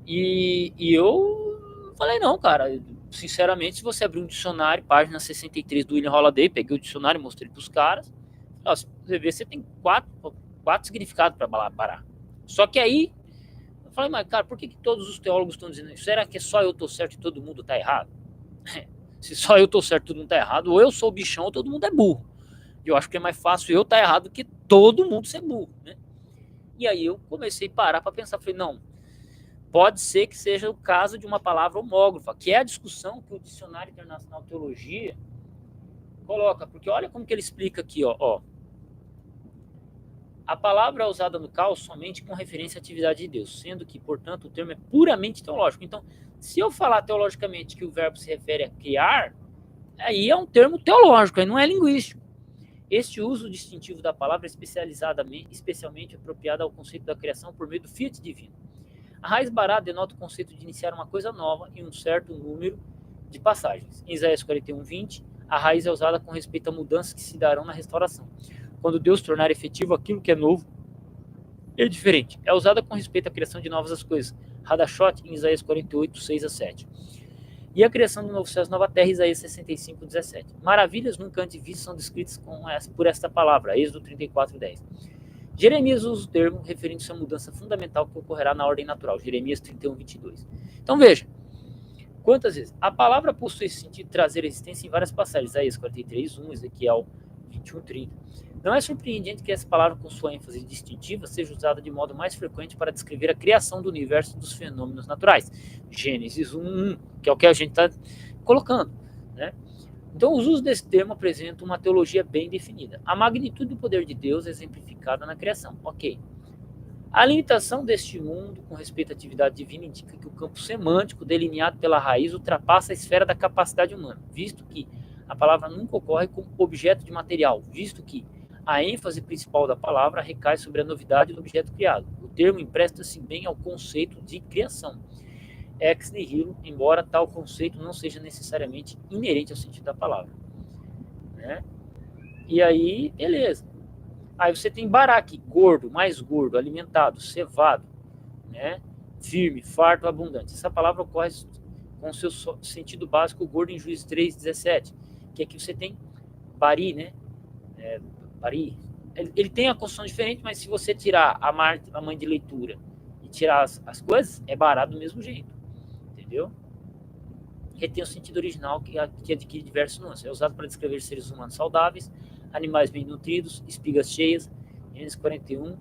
e eu falei, não, cara, sinceramente, se você abrir um dicionário, página 63 do William Holiday, peguei o dicionário e mostrei para os caras, você vê, você tem quatro significados para parar. Só que aí, eu falei, mas cara, por que todos os teólogos estão dizendo isso? Será que só eu estou certo e todo mundo está errado? Se só eu estou certo e todo mundo está errado, ou eu sou o bichão ou todo mundo é burro. Eu acho que é mais fácil eu estar errado do que todo mundo ser burro, né? E aí eu comecei a parar para pensar, falei, não, pode ser que seja o caso de uma palavra homógrafa, que é a discussão que o Dicionário Internacional de Teologia Coloca, porque olha como que ele explica aqui, ó. A palavra é usada no caos somente com referência à atividade de Deus, sendo que, portanto, o termo é puramente teológico. Então, se eu falar teologicamente que o verbo se refere a criar, aí é um termo teológico, aí não é linguístico. Este uso distintivo da palavra é especialmente apropriado ao conceito da criação por meio do fiat divino. A raiz bará denota o conceito de iniciar uma coisa nova em um certo número de passagens. Em Isaías 41:20, a raiz é usada com respeito a mudanças que se darão na restauração. Quando Deus tornar efetivo aquilo que é novo e diferente. É usada com respeito à criação de novas coisas. Hadashot, em Isaías 48:6-7. E a criação do novo céu e nova terra, Isaías 65:17. Maravilhas nunca antes vistas são descritas por esta palavra, Êxodo 34:10. Jeremias usa o termo referindo-se à mudança fundamental que ocorrerá na ordem natural, Jeremias 31:22. Então veja, quantas vezes? A palavra possui esse sentido de trazer existência em várias passagens, Isaías 43:1, Ezequiel 21:30. Não é surpreendente que essa palavra, com sua ênfase distintiva, seja usada de modo mais frequente para descrever a criação do universo e dos fenômenos naturais. Gênesis 1:1, que é o que a gente está colocando, né? Então, os usos desse termo apresentam uma teologia bem definida. A magnitude do poder de Deus é exemplificada na criação. Ok. A limitação deste mundo com respeito à atividade divina indica que o campo semântico delineado pela raiz ultrapassa a esfera da capacidade humana, visto que a palavra nunca ocorre como objeto de material, visto que a ênfase principal da palavra recai sobre a novidade do objeto criado. O termo empresta-se bem ao conceito de criação. Ex nihilo, embora tal conceito não seja necessariamente inerente ao sentido da palavra, né? E aí, beleza. Aí você tem baraque, gordo, mais gordo, alimentado, cevado, né? Firme, farto, abundante. Essa palavra ocorre com seu sentido básico gordo em Juízes 3:17, que aqui você tem bari, né? Bari. Ele tem a construção diferente, mas se você tirar a mãe de leitura e tirar as coisas, é bará do mesmo jeito. Entendeu? Retém o sentido original que adquire diversos nuances. É usado para descrever seres humanos saudáveis, animais bem nutridos, espigas cheias, Gênesis 41,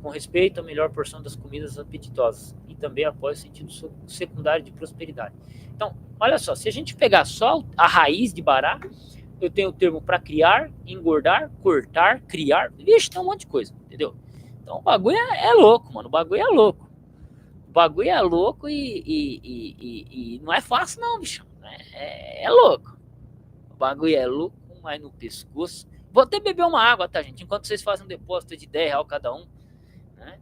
com respeito à melhor porção das comidas apetitosas, e também apoia o sentido secundário de prosperidade. Então, olha só, se a gente pegar só a raiz de bará, eu tenho o termo para criar, engordar, cortar, criar, vixe, tem um monte de coisa, entendeu? Então o bagulho é louco, mano, o bagulho é louco. O bagulho é louco e não é fácil não, bicho. É louco. O bagulho é louco, mas no pescoço. Vou até beber uma água, tá, gente? Enquanto vocês fazem um depósito de R$10 cada um. Né?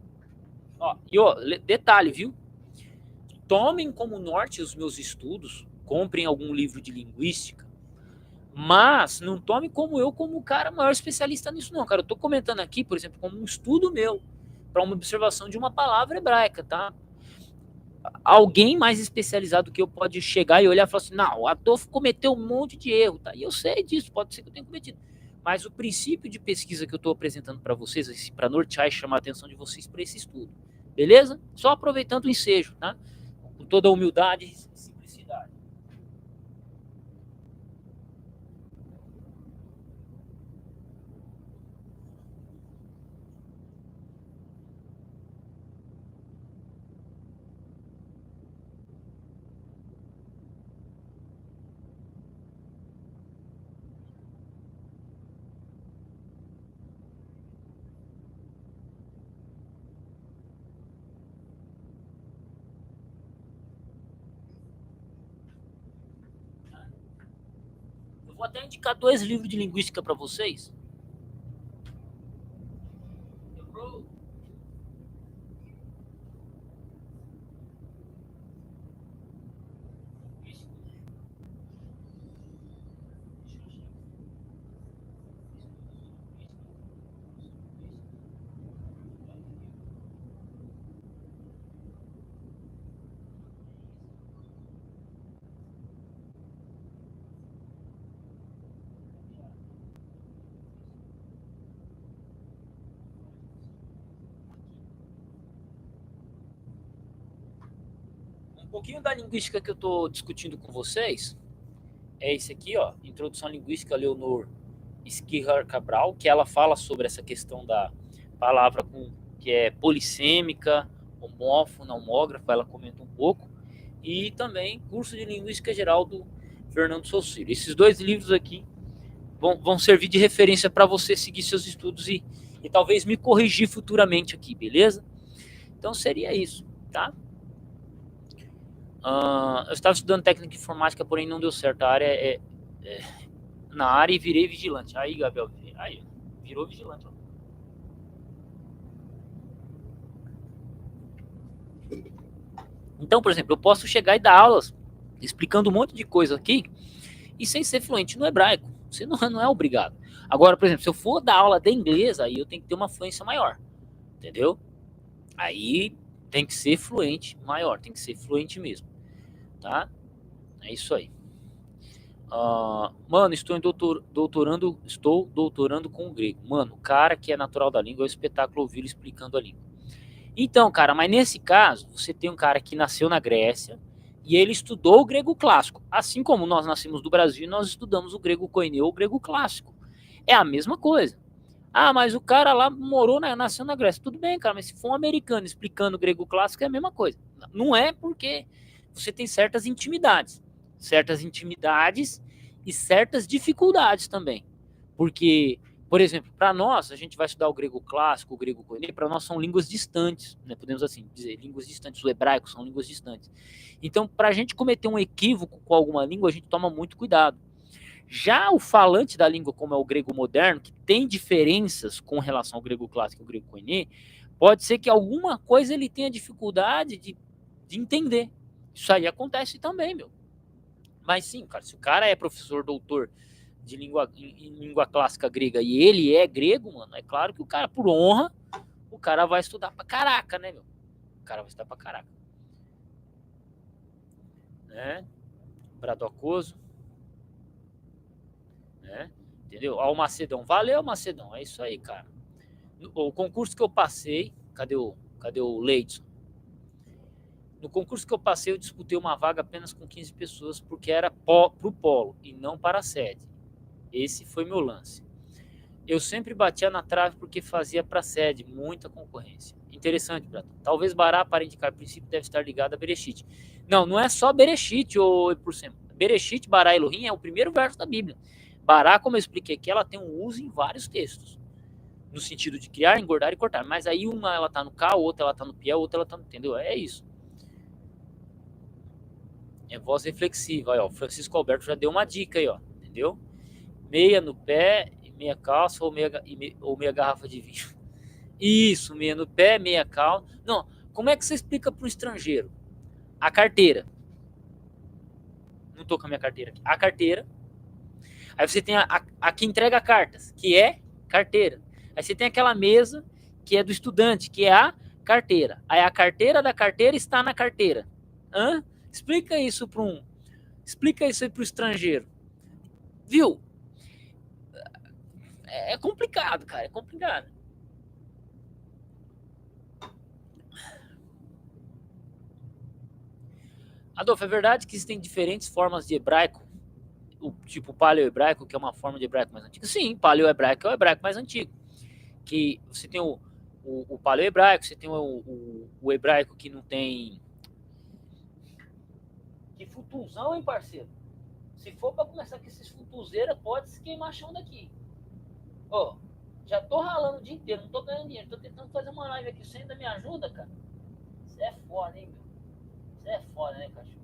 Ó, detalhe, viu? Tomem como norte os meus estudos. Comprem algum livro de linguística. Mas não tome como eu, como o cara maior especialista nisso, não. Cara, eu tô comentando aqui, por exemplo, como um estudo meu. Para uma observação de uma palavra hebraica, tá? Alguém mais especializado que eu pode chegar e olhar e falar assim, não, o Adolfo cometeu um monte de erro, tá? E eu sei disso, pode ser que eu tenha cometido. Mas o princípio de pesquisa que eu estou apresentando para vocês, para nortear e chamar a atenção de vocês para esse estudo, beleza? Só aproveitando o ensejo, tá? Com toda a humildade e simplicidade. Eu vou até indicar 2 livros de linguística para vocês. Um pouquinho da linguística que eu estou discutindo com vocês é esse aqui, ó, Introdução à Linguística, Leonor Esquihar Cabral, que ela fala sobre essa questão da palavra que é polissêmica, homófona, homógrafa, ela comenta um pouco, e também Curso de Linguística Geral do Fernando Saucillo. Esses 2 livros aqui vão servir de referência para você seguir seus estudos e talvez me corrigir futuramente aqui, beleza? Então seria isso, tá? Eu estava estudando técnica de informática, porém não deu certo. A área na área e virei vigilante. Aí, Gabriel, aí, virou vigilante. Ó. Então, por exemplo, eu posso chegar e dar aulas explicando um monte de coisa aqui e sem ser fluente no hebraico. Você não é obrigado. Agora, por exemplo, se eu for dar aula de inglês, aí eu tenho que ter uma fluência maior. Entendeu? Aí tem que ser fluente maior, tem que ser fluente mesmo. Tá? É isso aí. Mano, estou doutorando com o grego. Mano, o cara que é natural da língua é um espetáculo ouvir explicando a língua. Então, cara, mas nesse caso, você tem um cara que nasceu na Grécia e ele estudou o grego clássico. Assim como nós nascemos do Brasil e nós estudamos o grego koineu, o grego clássico. É a mesma coisa. Mas o cara lá nasceu na Grécia. Tudo bem, cara, mas se for um americano explicando o grego clássico é a mesma coisa. Não é porque você tem certas intimidades e certas dificuldades também. Porque, por exemplo, para nós, a gente vai estudar o grego clássico, o grego koineu, para nós são línguas distantes, né? Podemos assim dizer, línguas distantes, o hebraico são línguas distantes. Então, para a gente cometer um equívoco com alguma língua, a gente toma muito cuidado. Já o falante da língua, como é o grego moderno, que tem diferenças com relação ao grego clássico e ao grego koiné, pode ser que alguma coisa ele tenha dificuldade de entender. Isso aí acontece também, meu. Mas sim, cara, se o cara é professor, doutor de em língua clássica grega e ele é grego, mano, é claro que o cara, por honra, o cara vai estudar pra caraca, né, meu? O cara vai estudar pra caraca. Né? Brado aquoso. Né? Entendeu? Ó, o Macedão. Valeu, Macedão. É isso aí, cara. O concurso que eu passei, cadê o Leidson? No concurso que eu passei, eu disputei uma vaga apenas com 15 pessoas, porque era pro polo e não para a sede. Esse foi meu lance. Eu sempre batia na trave porque fazia para a sede, muita concorrência. Interessante, Bratão. Talvez Bará, para indicar princípio, deve estar ligado a Bereshit. Não é só Bereshit, ou por cima. Bereshit, Bará e Elohim é o primeiro verso da Bíblia. Bará, como eu expliquei aqui, ela tem um uso em vários textos. No sentido de criar, engordar e cortar. Mas aí uma ela tá no K, outra ela tá no Piel, outra ela tá no... Entendeu? É isso. É voz reflexiva. Aí, ó. O Francisco Alberto já deu uma dica aí, ó. Entendeu? Meia no pé, meia calça ou meia garrafa de vinho. Isso, meia no pé, meia calça. Não, como é que você explica pro estrangeiro? A carteira. Não tô com a minha carteira aqui. A carteira. Aí você tem a que entrega cartas, que é carteira. Aí você tem aquela mesa que é do estudante, que é a carteira. Aí a carteira da carteira está na carteira. Explica isso Explica isso aí pro estrangeiro. Viu? É complicado, cara. É complicado. Adolfo, é verdade que existem diferentes formas de hebraico? Tipo paleo-hebraico, que é uma forma de hebraico mais antiga? Sim, paleo-hebraico é o hebraico mais antigo. Que você tem o paleo-hebraico, você tem o hebraico que não tem... Que futuzão, hein, parceiro? Se for pra começar com esses futuzeiros, pode se queimar chão daqui. Ó, já tô ralando o dia inteiro, não tô ganhando dinheiro, tô tentando fazer uma live aqui, você ainda me ajuda, cara? Você é foda, hein, meu? Você é foda, né, cachorro?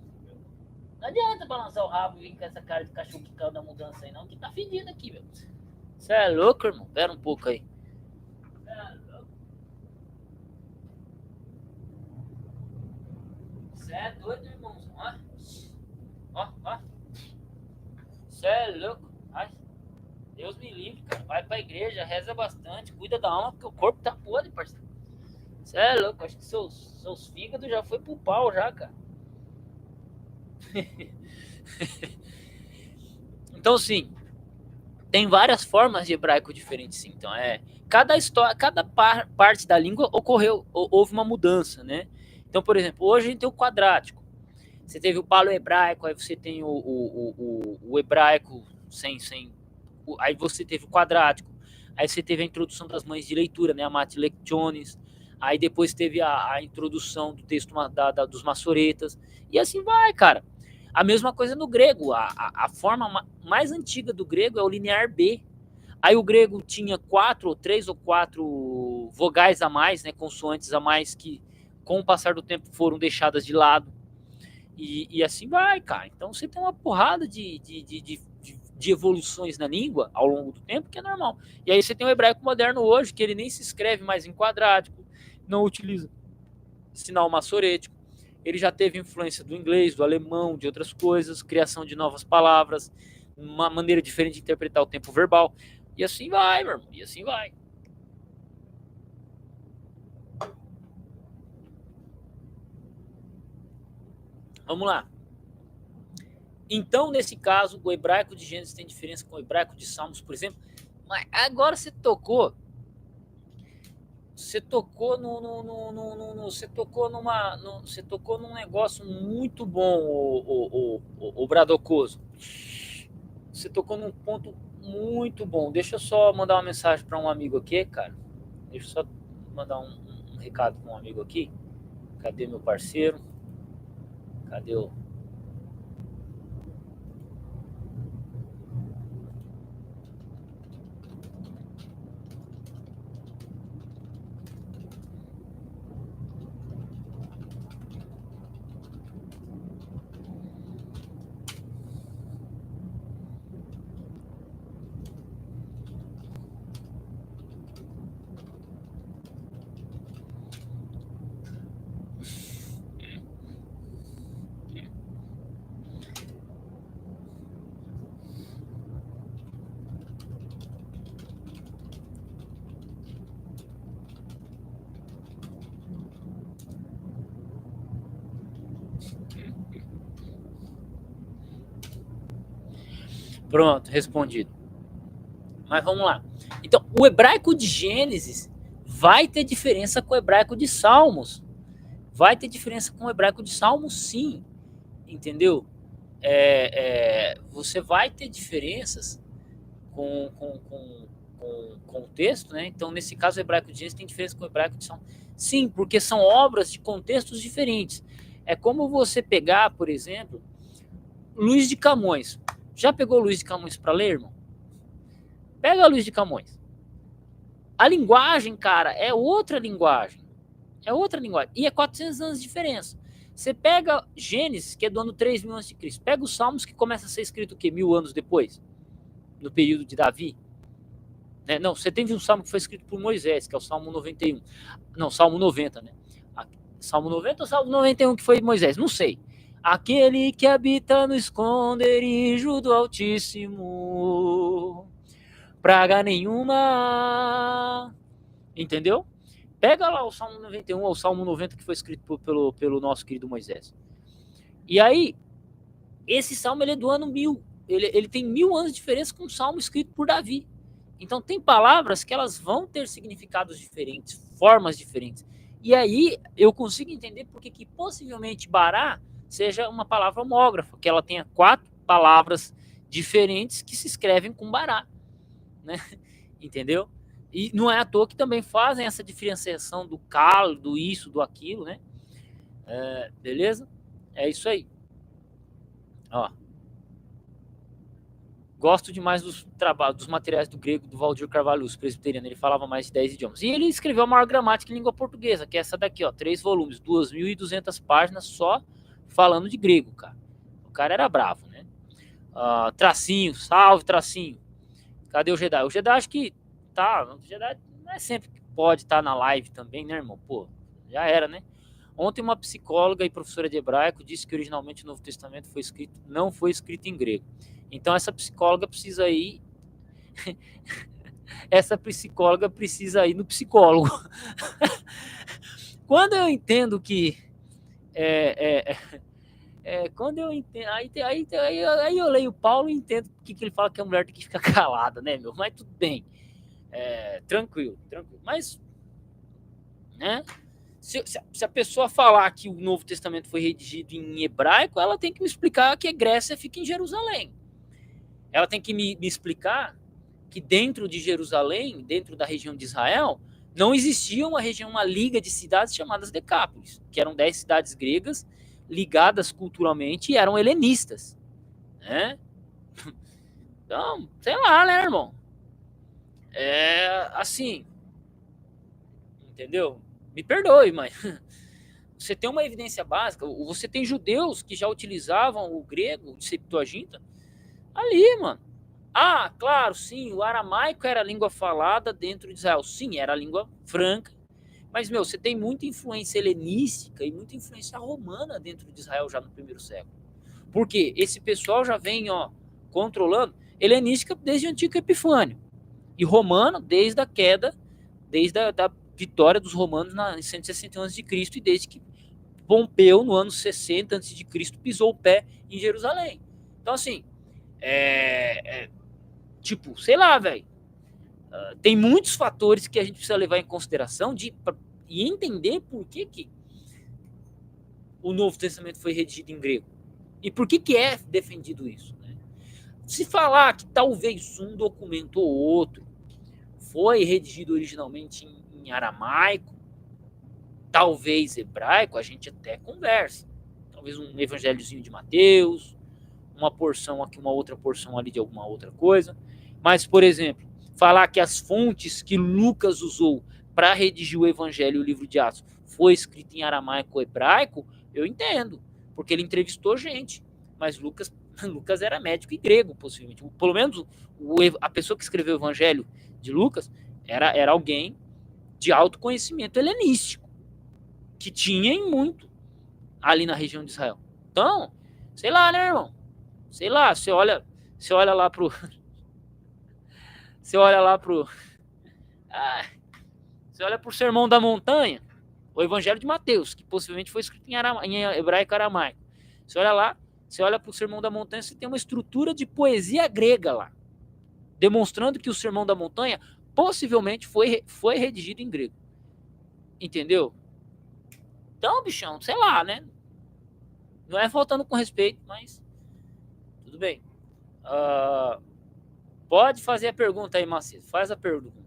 Não adianta balançar o rabo e vir com essa cara de cachorro que caiu da mudança aí, não, que tá fedido aqui, meu. Você é louco, irmão? Pera um pouco aí. Você é doido, irmãozão, ó. Você é louco. Ai, Deus me livre, cara. Vai pra igreja, reza bastante, cuida da alma, porque o corpo tá podre, parceiro. Você é louco, acho que seus fígados já foi pro pau já, cara. Então, sim, tem várias formas de hebraico diferentes, sim. Então, cada parte da língua houve uma mudança, né? Então, por exemplo, hoje a gente tem o quadrático. Você teve o paleo-hebraico, aí você tem o hebraico sem... Aí você teve o quadrático. Aí você teve a introdução das mães de leitura, né? A Mate Lectiones. Aí depois teve a introdução do texto dos maçoretas. E assim vai, cara. A mesma coisa no grego. A forma mais antiga do grego é o linear B. Aí o grego tinha 3 ou 4 vogais a mais, né, consoantes a mais, que com o passar do tempo foram deixadas de lado. E assim vai, cara. Então você tem uma porrada de evoluções na língua ao longo do tempo, que é normal. E aí você tem o hebraico moderno hoje, que ele nem se escreve mais em quadrático, não utiliza sinal massorético. Ele já teve influência do inglês, do alemão, de outras coisas, criação de novas palavras, uma maneira diferente de interpretar o tempo verbal. E assim vai, meu irmão. E assim vai. Vamos lá. Então, nesse caso, o hebraico de Gênesis tem diferença com o hebraico de Salmos, por exemplo. Mas agora você tocou você tocou num negócio muito bom, o Bradocoso. Você tocou num ponto muito bom. Deixa eu só mandar uma mensagem para um amigo aqui, cara. Deixa eu só mandar um recado para um amigo aqui. Cadê meu parceiro? Cadê o... Pronto, respondido. Mas vamos lá. Então, o hebraico de Gênesis vai ter diferença com o hebraico de Salmos. Vai ter diferença com o hebraico de Salmos, sim. Entendeu? Você vai ter diferenças com o texto, né? Então, nesse caso, o hebraico de Gênesis tem diferença com o hebraico de Salmos. Sim, porque são obras de contextos diferentes. É como você pegar, por exemplo, Luís de Camões. Já pegou Luís de Camões para ler, irmão? Pega Luís de Camões. A linguagem, cara, é outra linguagem. É outra linguagem. E é 400 anos de diferença. Você pega Gênesis, que é do ano 3000 a.C. Pega os Salmos, que começa a ser escrito o quê? 1000 anos depois? No período de Davi? Né? Não, você tem um Salmo que foi escrito por Moisés, que é o Salmo 91. Não, Salmo 90, né? Salmo 90 ou Salmo 91 que foi Moisés? Não sei. Aquele que habita no esconderijo do Altíssimo, praga nenhuma. Entendeu? Pega lá o Salmo 91 ou o Salmo 90 que foi escrito pelo nosso querido Moisés. E aí, esse salmo ele é do ano 1000. Ele tem 1000 anos de diferença com o salmo escrito por Davi. Então, tem palavras que elas vão ter significados diferentes, formas diferentes. E aí, eu consigo entender porque que possivelmente Bará seja uma palavra homógrafa, que ela tenha 4 palavras diferentes que se escrevem com Bará, né? Entendeu? E não é à toa que também fazem essa diferenciação do calo, do isso, do aquilo, né? Beleza? É isso aí. Ó. Gosto demais dos materiais do grego do Valdir Carvalho, presbiteriano. Ele falava mais de 10 idiomas. E ele escreveu a maior gramática em língua portuguesa, que é essa daqui, ó. 3 volumes, 2.200 páginas só falando de grego, cara. O cara era bravo, né? Tracinho, salve, Tracinho. Cadê o Jedi? O Jedi acho que tá. O Jedi não é sempre que pode estar na live também, né, irmão? Pô, já era, né? Ontem uma psicóloga e professora de hebraico disse que originalmente o Novo Testamento não foi escrito em grego. Então essa psicóloga precisa ir no psicólogo. Quando eu entendo que quando eu entendo, aí eu leio Paulo e entendo porque que ele fala que a mulher tem que ficar calada, né, meu? Mas tudo bem, tranquilo. Mas, né? Se a pessoa falar que o Novo Testamento foi redigido em hebraico, ela tem que me explicar que a Grécia fica em Jerusalém. Ela tem que me explicar que dentro de Jerusalém, dentro da região de Israel, não existia uma liga de cidades chamadas Decápolis, que eram 10 cidades gregas, ligadas culturalmente e eram helenistas, né? Então, sei lá, né, irmão? Assim, entendeu? Me perdoe, mas você tem uma evidência básica, você tem judeus que já utilizavam o grego, de Septuaginta, ali, mano. Ah, claro, sim, o aramaico era a língua falada dentro de Israel. Sim, era a língua franca. Mas, meu, você tem muita influência helenística e muita influência romana dentro de Israel já no primeiro século. Por quê? Esse pessoal já vem, ó, controlando helenística desde o antigo Epifânio. E romano desde a queda, desde a da vitória dos romanos em 161 a.C. e desde que Pompeu, no ano 60 a.C., pisou o pé em Jerusalém. Então, assim, tipo, sei lá, velho. Tem muitos fatores que a gente precisa levar em consideração e entender por que o Novo Testamento foi redigido em grego. E por que é defendido isso? Né? Se falar que talvez um documento ou outro foi redigido originalmente em aramaico, talvez hebraico, a gente até conversa. Talvez um evangelhozinho de Mateus, uma porção aqui, uma outra porção ali de alguma outra coisa. Mas, por exemplo, falar que as fontes que Lucas usou para redigir o evangelho e o livro de Atos foi escrito em aramaico ou hebraico, eu entendo, porque ele entrevistou gente. Mas Lucas era médico e grego, possivelmente. Pelo menos a pessoa que escreveu o evangelho de Lucas era alguém de alto conhecimento helenístico, que tinha em muito ali na região de Israel. Então, sei lá, né, irmão? Sei lá, você olha lá pro... Você olha lá pro... você olha pro Sermão da Montanha, o Evangelho de Mateus, que possivelmente foi escrito em hebraico aramaico. Você olha lá, você olha pro Sermão da Montanha, você tem uma estrutura de poesia grega lá, demonstrando que o Sermão da Montanha possivelmente foi redigido em grego. Entendeu? Então, bichão, sei lá, né? Não é faltando com respeito, mas tudo bem. Pode fazer a pergunta aí, Macedo. Faz a pergunta.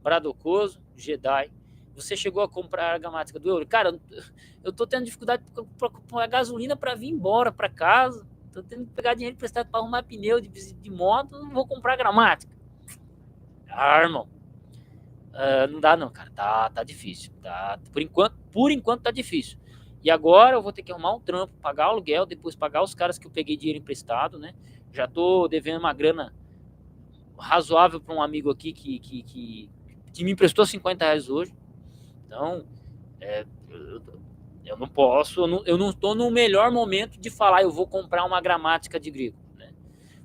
Bradocoso, Jedi. Você chegou a comprar a gramática do euro? Cara, eu tô tendo dificuldade para comprar gasolina para vir embora para casa. Tô tendo que pegar dinheiro emprestado para arrumar pneu de moto. Não vou comprar gramática. Irmão. Não dá não, cara. Tá difícil. Por enquanto tá difícil. E agora eu vou ter que arrumar um trampo, pagar o aluguel, depois pagar os caras que eu peguei dinheiro emprestado, né? Já tô devendo uma grana razoável para um amigo aqui que me emprestou R$50 hoje. Então, eu não posso, eu não estou no melhor momento de falar, eu vou comprar uma gramática de grego, né?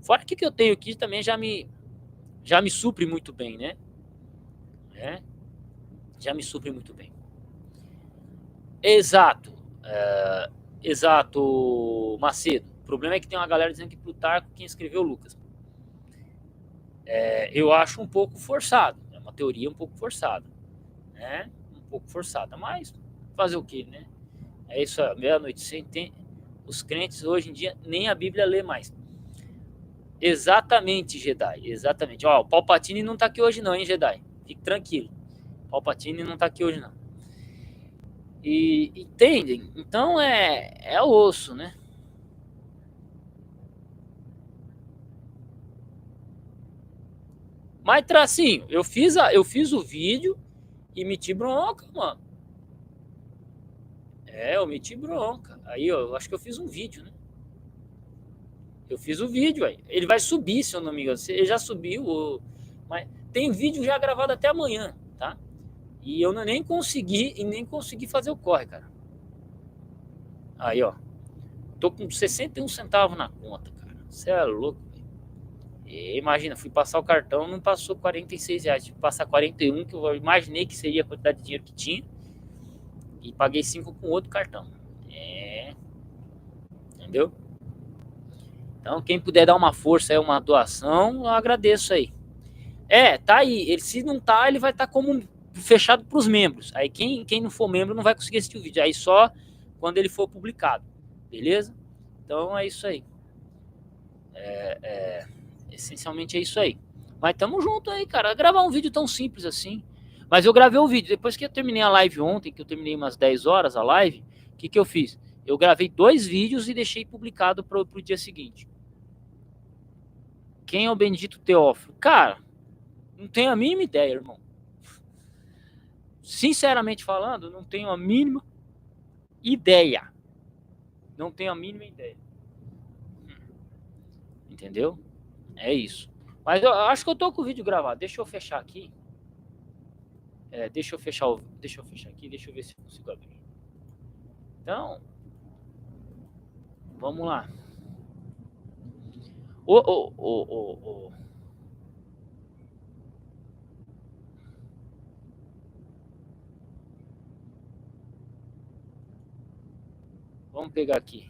Fora que eu tenho aqui também já me supre muito bem, né? Já me supre muito bem. Exato, Macedo. O problema é que tem uma galera dizendo que Plutarco quem escreveu Lucas. Eu acho um pouco forçado, é uma teoria um pouco forçada, né? Um pouco forçada, mas fazer o quê, né? É isso, meia-noite, os crentes hoje em dia nem a Bíblia lê mais. Exatamente, Jedi, exatamente. Ó, o Palpatine não tá aqui hoje não, hein, Jedi? Fique tranquilo, o Palpatine não tá aqui hoje não. E entendem? Então é osso, né? Mas, Tracinho, eu fiz o vídeo e meti bronca, mano. Eu meti bronca. Aí, ó, eu acho que eu fiz um vídeo, né? Eu fiz o vídeo, aí. Ele vai subir, se eu não me engano. Ele já subiu, mas tem vídeo já gravado até amanhã, tá? E eu nem consegui fazer o corre, cara. Aí, ó. Tô com 61 centavos na conta, cara. Você é louco. Imagina, fui passar o cartão, não passou R$46, tive que passar 41, que eu imaginei que seria a quantidade de dinheiro que tinha, e paguei 5 com outro cartão. Entendeu? Então, quem puder dar uma força, uma doação, eu agradeço aí. Tá aí. Se não tá, ele vai estar como fechado para os membros. Aí quem não for membro não vai conseguir assistir o vídeo. Aí só quando ele for publicado. Beleza? Então é isso aí. Essencialmente é isso aí. Mas tamo junto aí, cara. Gravar um vídeo tão simples assim. Mas eu gravei o vídeo. Depois que eu terminei a live ontem, que eu terminei umas 10 horas a live, o que eu fiz? Eu gravei 2 vídeos e deixei publicado pro dia seguinte. Quem é o Benedito Teófilo? Cara, não tenho a mínima ideia, irmão. Sinceramente falando, não tenho a mínima ideia. Não tenho a mínima ideia. Entendeu? É isso. Mas eu acho que eu tô com o vídeo gravado. Deixa eu fechar aqui. Deixa eu fechar aqui. Deixa eu ver se eu consigo abrir. Então, vamos lá. Vamos pegar aqui.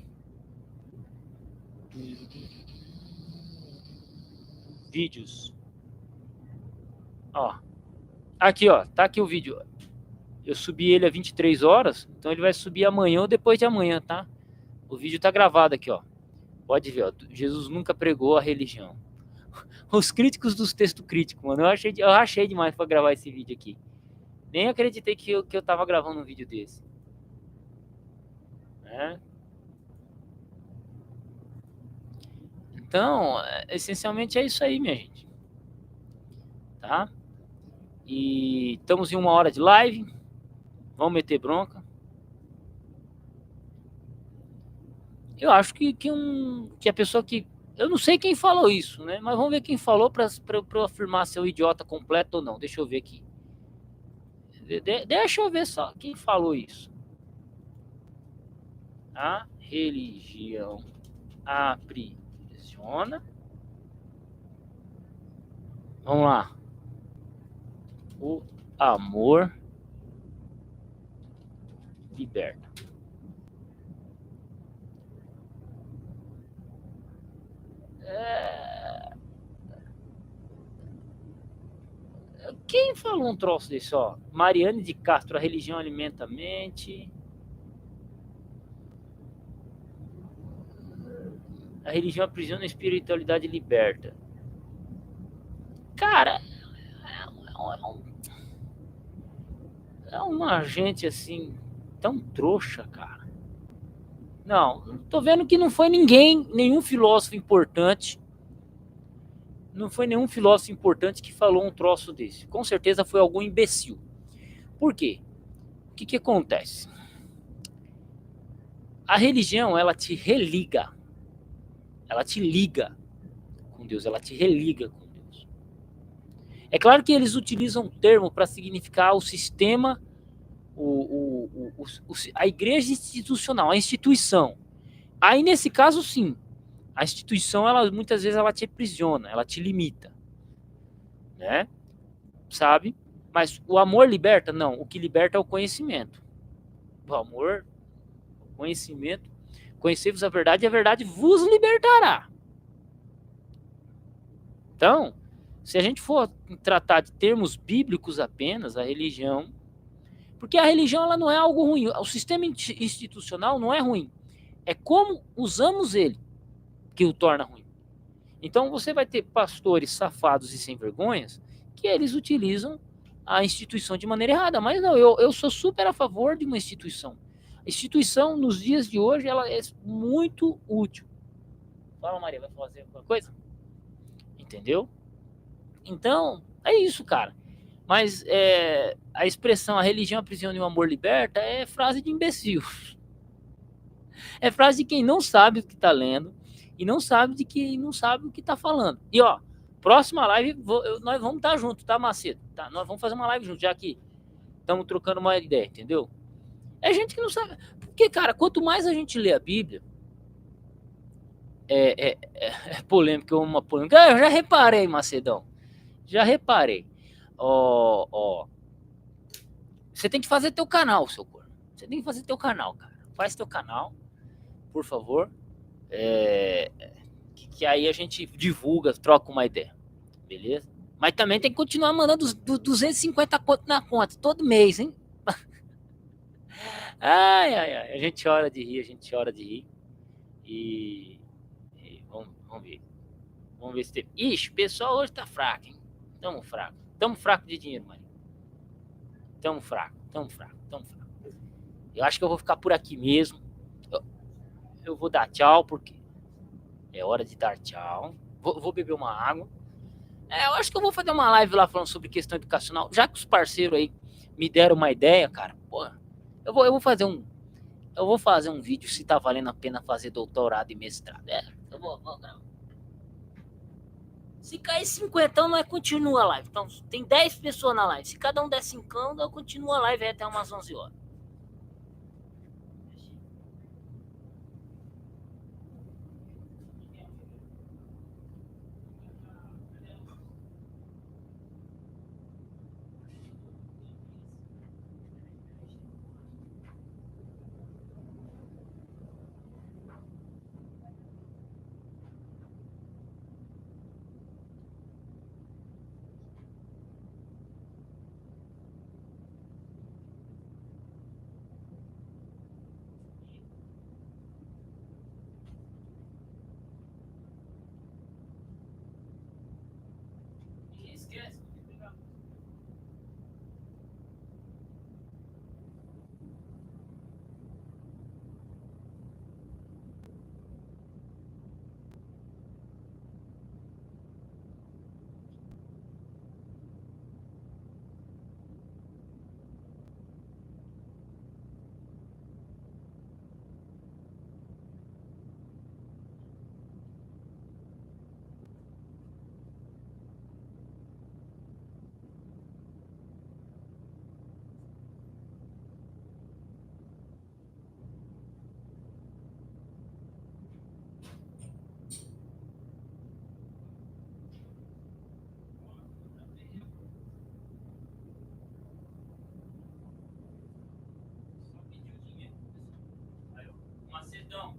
Vídeos. Ó. Aqui, ó. Tá aqui o vídeo. Eu subi ele a 23 horas, então ele vai subir amanhã ou depois de amanhã, tá? O vídeo tá gravado aqui, ó. Pode ver, ó. Jesus nunca pregou a religião. Os críticos dos textos críticos, mano. Eu achei demais pra gravar esse vídeo aqui. Nem acreditei que eu tava gravando um vídeo desse. Né? Então, essencialmente é isso aí, minha gente. Tá? E estamos em 1 hora de live. Vamos meter bronca. Eu acho que a pessoa que... Eu não sei quem falou isso, né? Mas vamos ver quem falou para eu afirmar se é o idiota completo ou não. Deixa eu ver aqui. Deixa eu ver só quem falou isso. A religião aprisiona. Vamos lá. O amor liberta. Quem falou um troço desse, ó? Mariane de Castro, a religião alimenta a mente. A religião aprisiona, a espiritualidade liberta. Cara, é uma gente assim, tão trouxa, cara. Não, tô vendo que não foi nenhum filósofo importante. Não foi nenhum filósofo importante que falou um troço desse. Com certeza foi algum imbecil. Por quê? O que acontece? A religião, ela te religa. Ela te liga com Deus, ela te religa com Deus. É claro que eles utilizam um termo para significar o sistema, a igreja institucional, a instituição. Aí, nesse caso, sim. A instituição, ela, muitas vezes, ela te aprisiona, ela te limita. Né? Sabe? Mas o amor liberta? Não. O que liberta é o conhecimento. O amor, o conhecimento. Conhecei-vos a verdade e a verdade vos libertará. Então, se a gente for tratar de termos bíblicos apenas, a religião... Porque a religião, ela não é algo ruim. O sistema institucional não é ruim. É como usamos ele que o torna ruim. Então, você vai ter pastores safados e sem vergonhas que eles utilizam a instituição de maneira errada. Mas não, eu sou super a favor de uma instituição. A instituição, nos dias de hoje, ela é muito útil. Fala, Maria, vai fazer alguma coisa? Entendeu? Então, é isso, cara. Mas a expressão, a religião aprisiona e o amor liberta, é frase de imbecil. É frase de quem não sabe o que está lendo e não sabe o que está falando. E ó, próxima live nós vamos estar juntos, tá, Macedo? Tá, nós vamos fazer uma live juntos, já que estamos trocando uma ideia, entendeu? É gente que não sabe. Porque, cara, quanto mais a gente lê a Bíblia, é polêmica, uma polêmica. Eu já reparei, Macedão. Já reparei. Ó. Você tem que fazer teu canal, seu corpo. Você tem que fazer teu canal, cara. Faz teu canal, por favor. Que aí a gente divulga, troca uma ideia. Beleza? Mas também tem que continuar mandando 250 conto na conta, todo mês, hein? Ai. A gente chora de rir, E vamos ver. Vamos ver se tem. Ixi, o pessoal hoje tá fraco, hein? Tamo fraco de dinheiro, mano. Tamo fraco. Eu acho que eu vou ficar por aqui mesmo. eu vou dar tchau, porque é hora de dar tchau. Vou beber uma água. Eu acho que eu vou fazer uma live lá falando sobre questão educacional. Já que os parceiros aí me deram uma ideia, cara, porra, eu vou fazer um vídeo se tá valendo a pena fazer doutorado e mestrado. Eu vou gravar. Se cair 50, não continua a live. Então, tem 10 pessoas na live. Se cada um der 5, eu continuo a live até umas 11 horas. Esquece.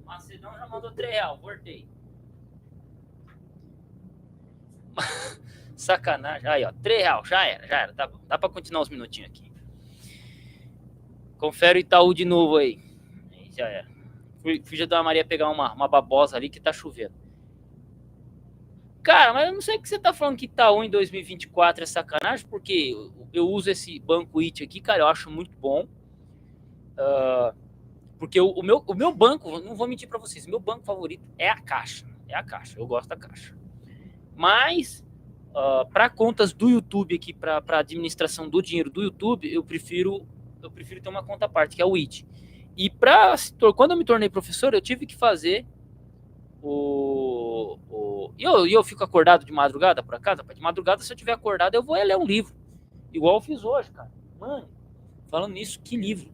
Macedão já mandou R$3, voltei. Sacanagem. Aí, ó, R$3, já era. Dá pra continuar uns minutinhos aqui. Confere o Itaú de novo aí. Já era. Fui já da Maria pegar uma babosa ali que tá chovendo. Cara, mas eu não sei o que você tá falando que Itaú em 2024 é sacanagem, porque eu uso esse banco IT aqui, cara, eu acho muito bom. Porque o meu banco, não vou mentir pra vocês, meu banco favorito é a Caixa. Eu gosto da Caixa. Mas, para contas do YouTube aqui, para administração do dinheiro do YouTube, eu prefiro ter uma conta à parte, que é o IT. E quando eu me tornei professor, eu tive que fazer E eu fico acordado de madrugada, por acaso? De madrugada, se eu tiver acordado, eu vou ler um livro. Igual eu fiz hoje, cara. Mano, falando nisso, que livro?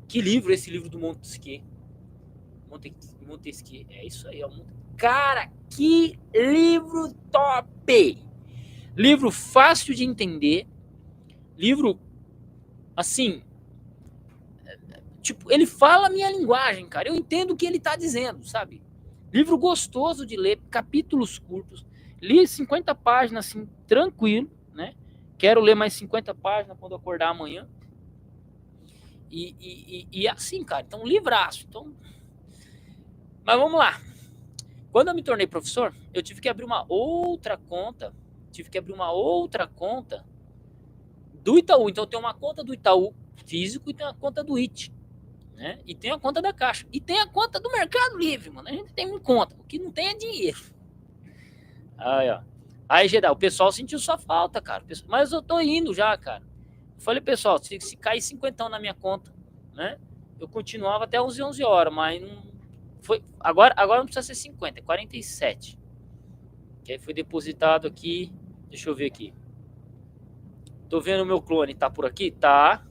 Que livro esse livro do Montesquieu? Montesquieu, é isso aí. Cara, que livro top! Livro fácil de entender. Livro, assim... Tipo, ele fala a minha linguagem, cara. Eu entendo o que ele tá dizendo, sabe? Livro gostoso de ler, capítulos curtos. Li 50 páginas, assim, tranquilo, né? Quero ler mais 50 páginas quando acordar amanhã. E assim, cara. Então, livraço. Então... Mas vamos lá. Quando eu me tornei professor, eu tive que abrir uma outra conta. Do Itaú. Então, eu tenho uma conta do Itaú físico e tenho uma conta do IT. Né? E tem a conta da Caixa. E tem a conta do Mercado Livre, mano. A gente tem uma conta. O que não tem é dinheiro. Aí, ó. Aí, geral, o pessoal sentiu sua falta, cara. Mas eu tô indo já, cara. Eu falei, pessoal, se cair 50 na minha conta, né? Eu continuava até 11 horas, mas não foi. Agora não precisa ser 50, é 47. Que aí foi depositado aqui. Deixa eu ver aqui. Tô vendo o meu clone, tá por aqui? Tá.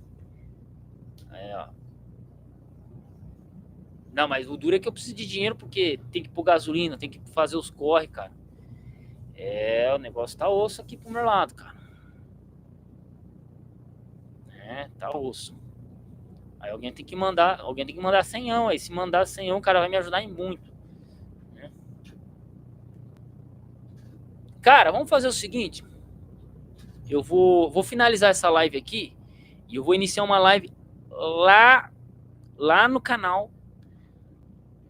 Aí, ó. Não, mas o duro é que eu preciso de dinheiro porque tem que pôr gasolina, tem que fazer os corre, cara. O negócio tá osso aqui pro meu lado, cara. Tá osso. Aí alguém tem que mandar 100 aí. Se mandar 100, o cara vai me ajudar em muito. Né? Cara, vamos fazer o seguinte. Eu vou finalizar essa live aqui e eu vou iniciar uma live lá no canal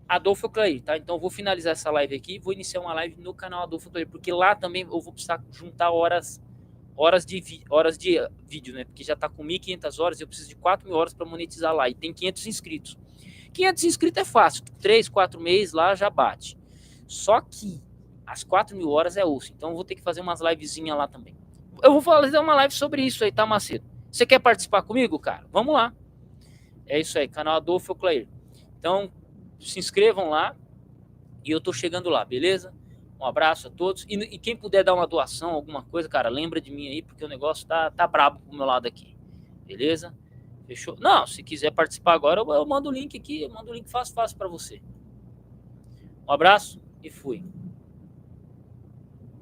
Adolfo Clair, tá? Então eu vou finalizar essa live aqui e vou iniciar uma live no canal Adolfo Clair, porque lá também eu vou precisar juntar horas de vídeo, né? Porque já tá com 1.500 horas e eu preciso de 4.000 horas para monetizar lá e tem 500 inscritos. 500 inscritos é fácil, 3, 4 meses lá já bate. Só que as 4.000 horas é osso, então eu vou ter que fazer umas livezinhas lá também. Eu vou fazer uma live sobre isso aí, tá, Macedo? Você quer participar comigo, cara? Vamos lá. É isso aí, canal Adolfo Clair. Então, se inscrevam lá e eu tô chegando lá, beleza? Um abraço a todos. E quem puder dar uma doação, alguma coisa, cara, lembra de mim aí, porque o negócio tá brabo pro meu lado aqui. Beleza? Fechou? Não, se quiser participar agora, eu mando o link aqui, eu mando o link fácil pra você. Um abraço e fui.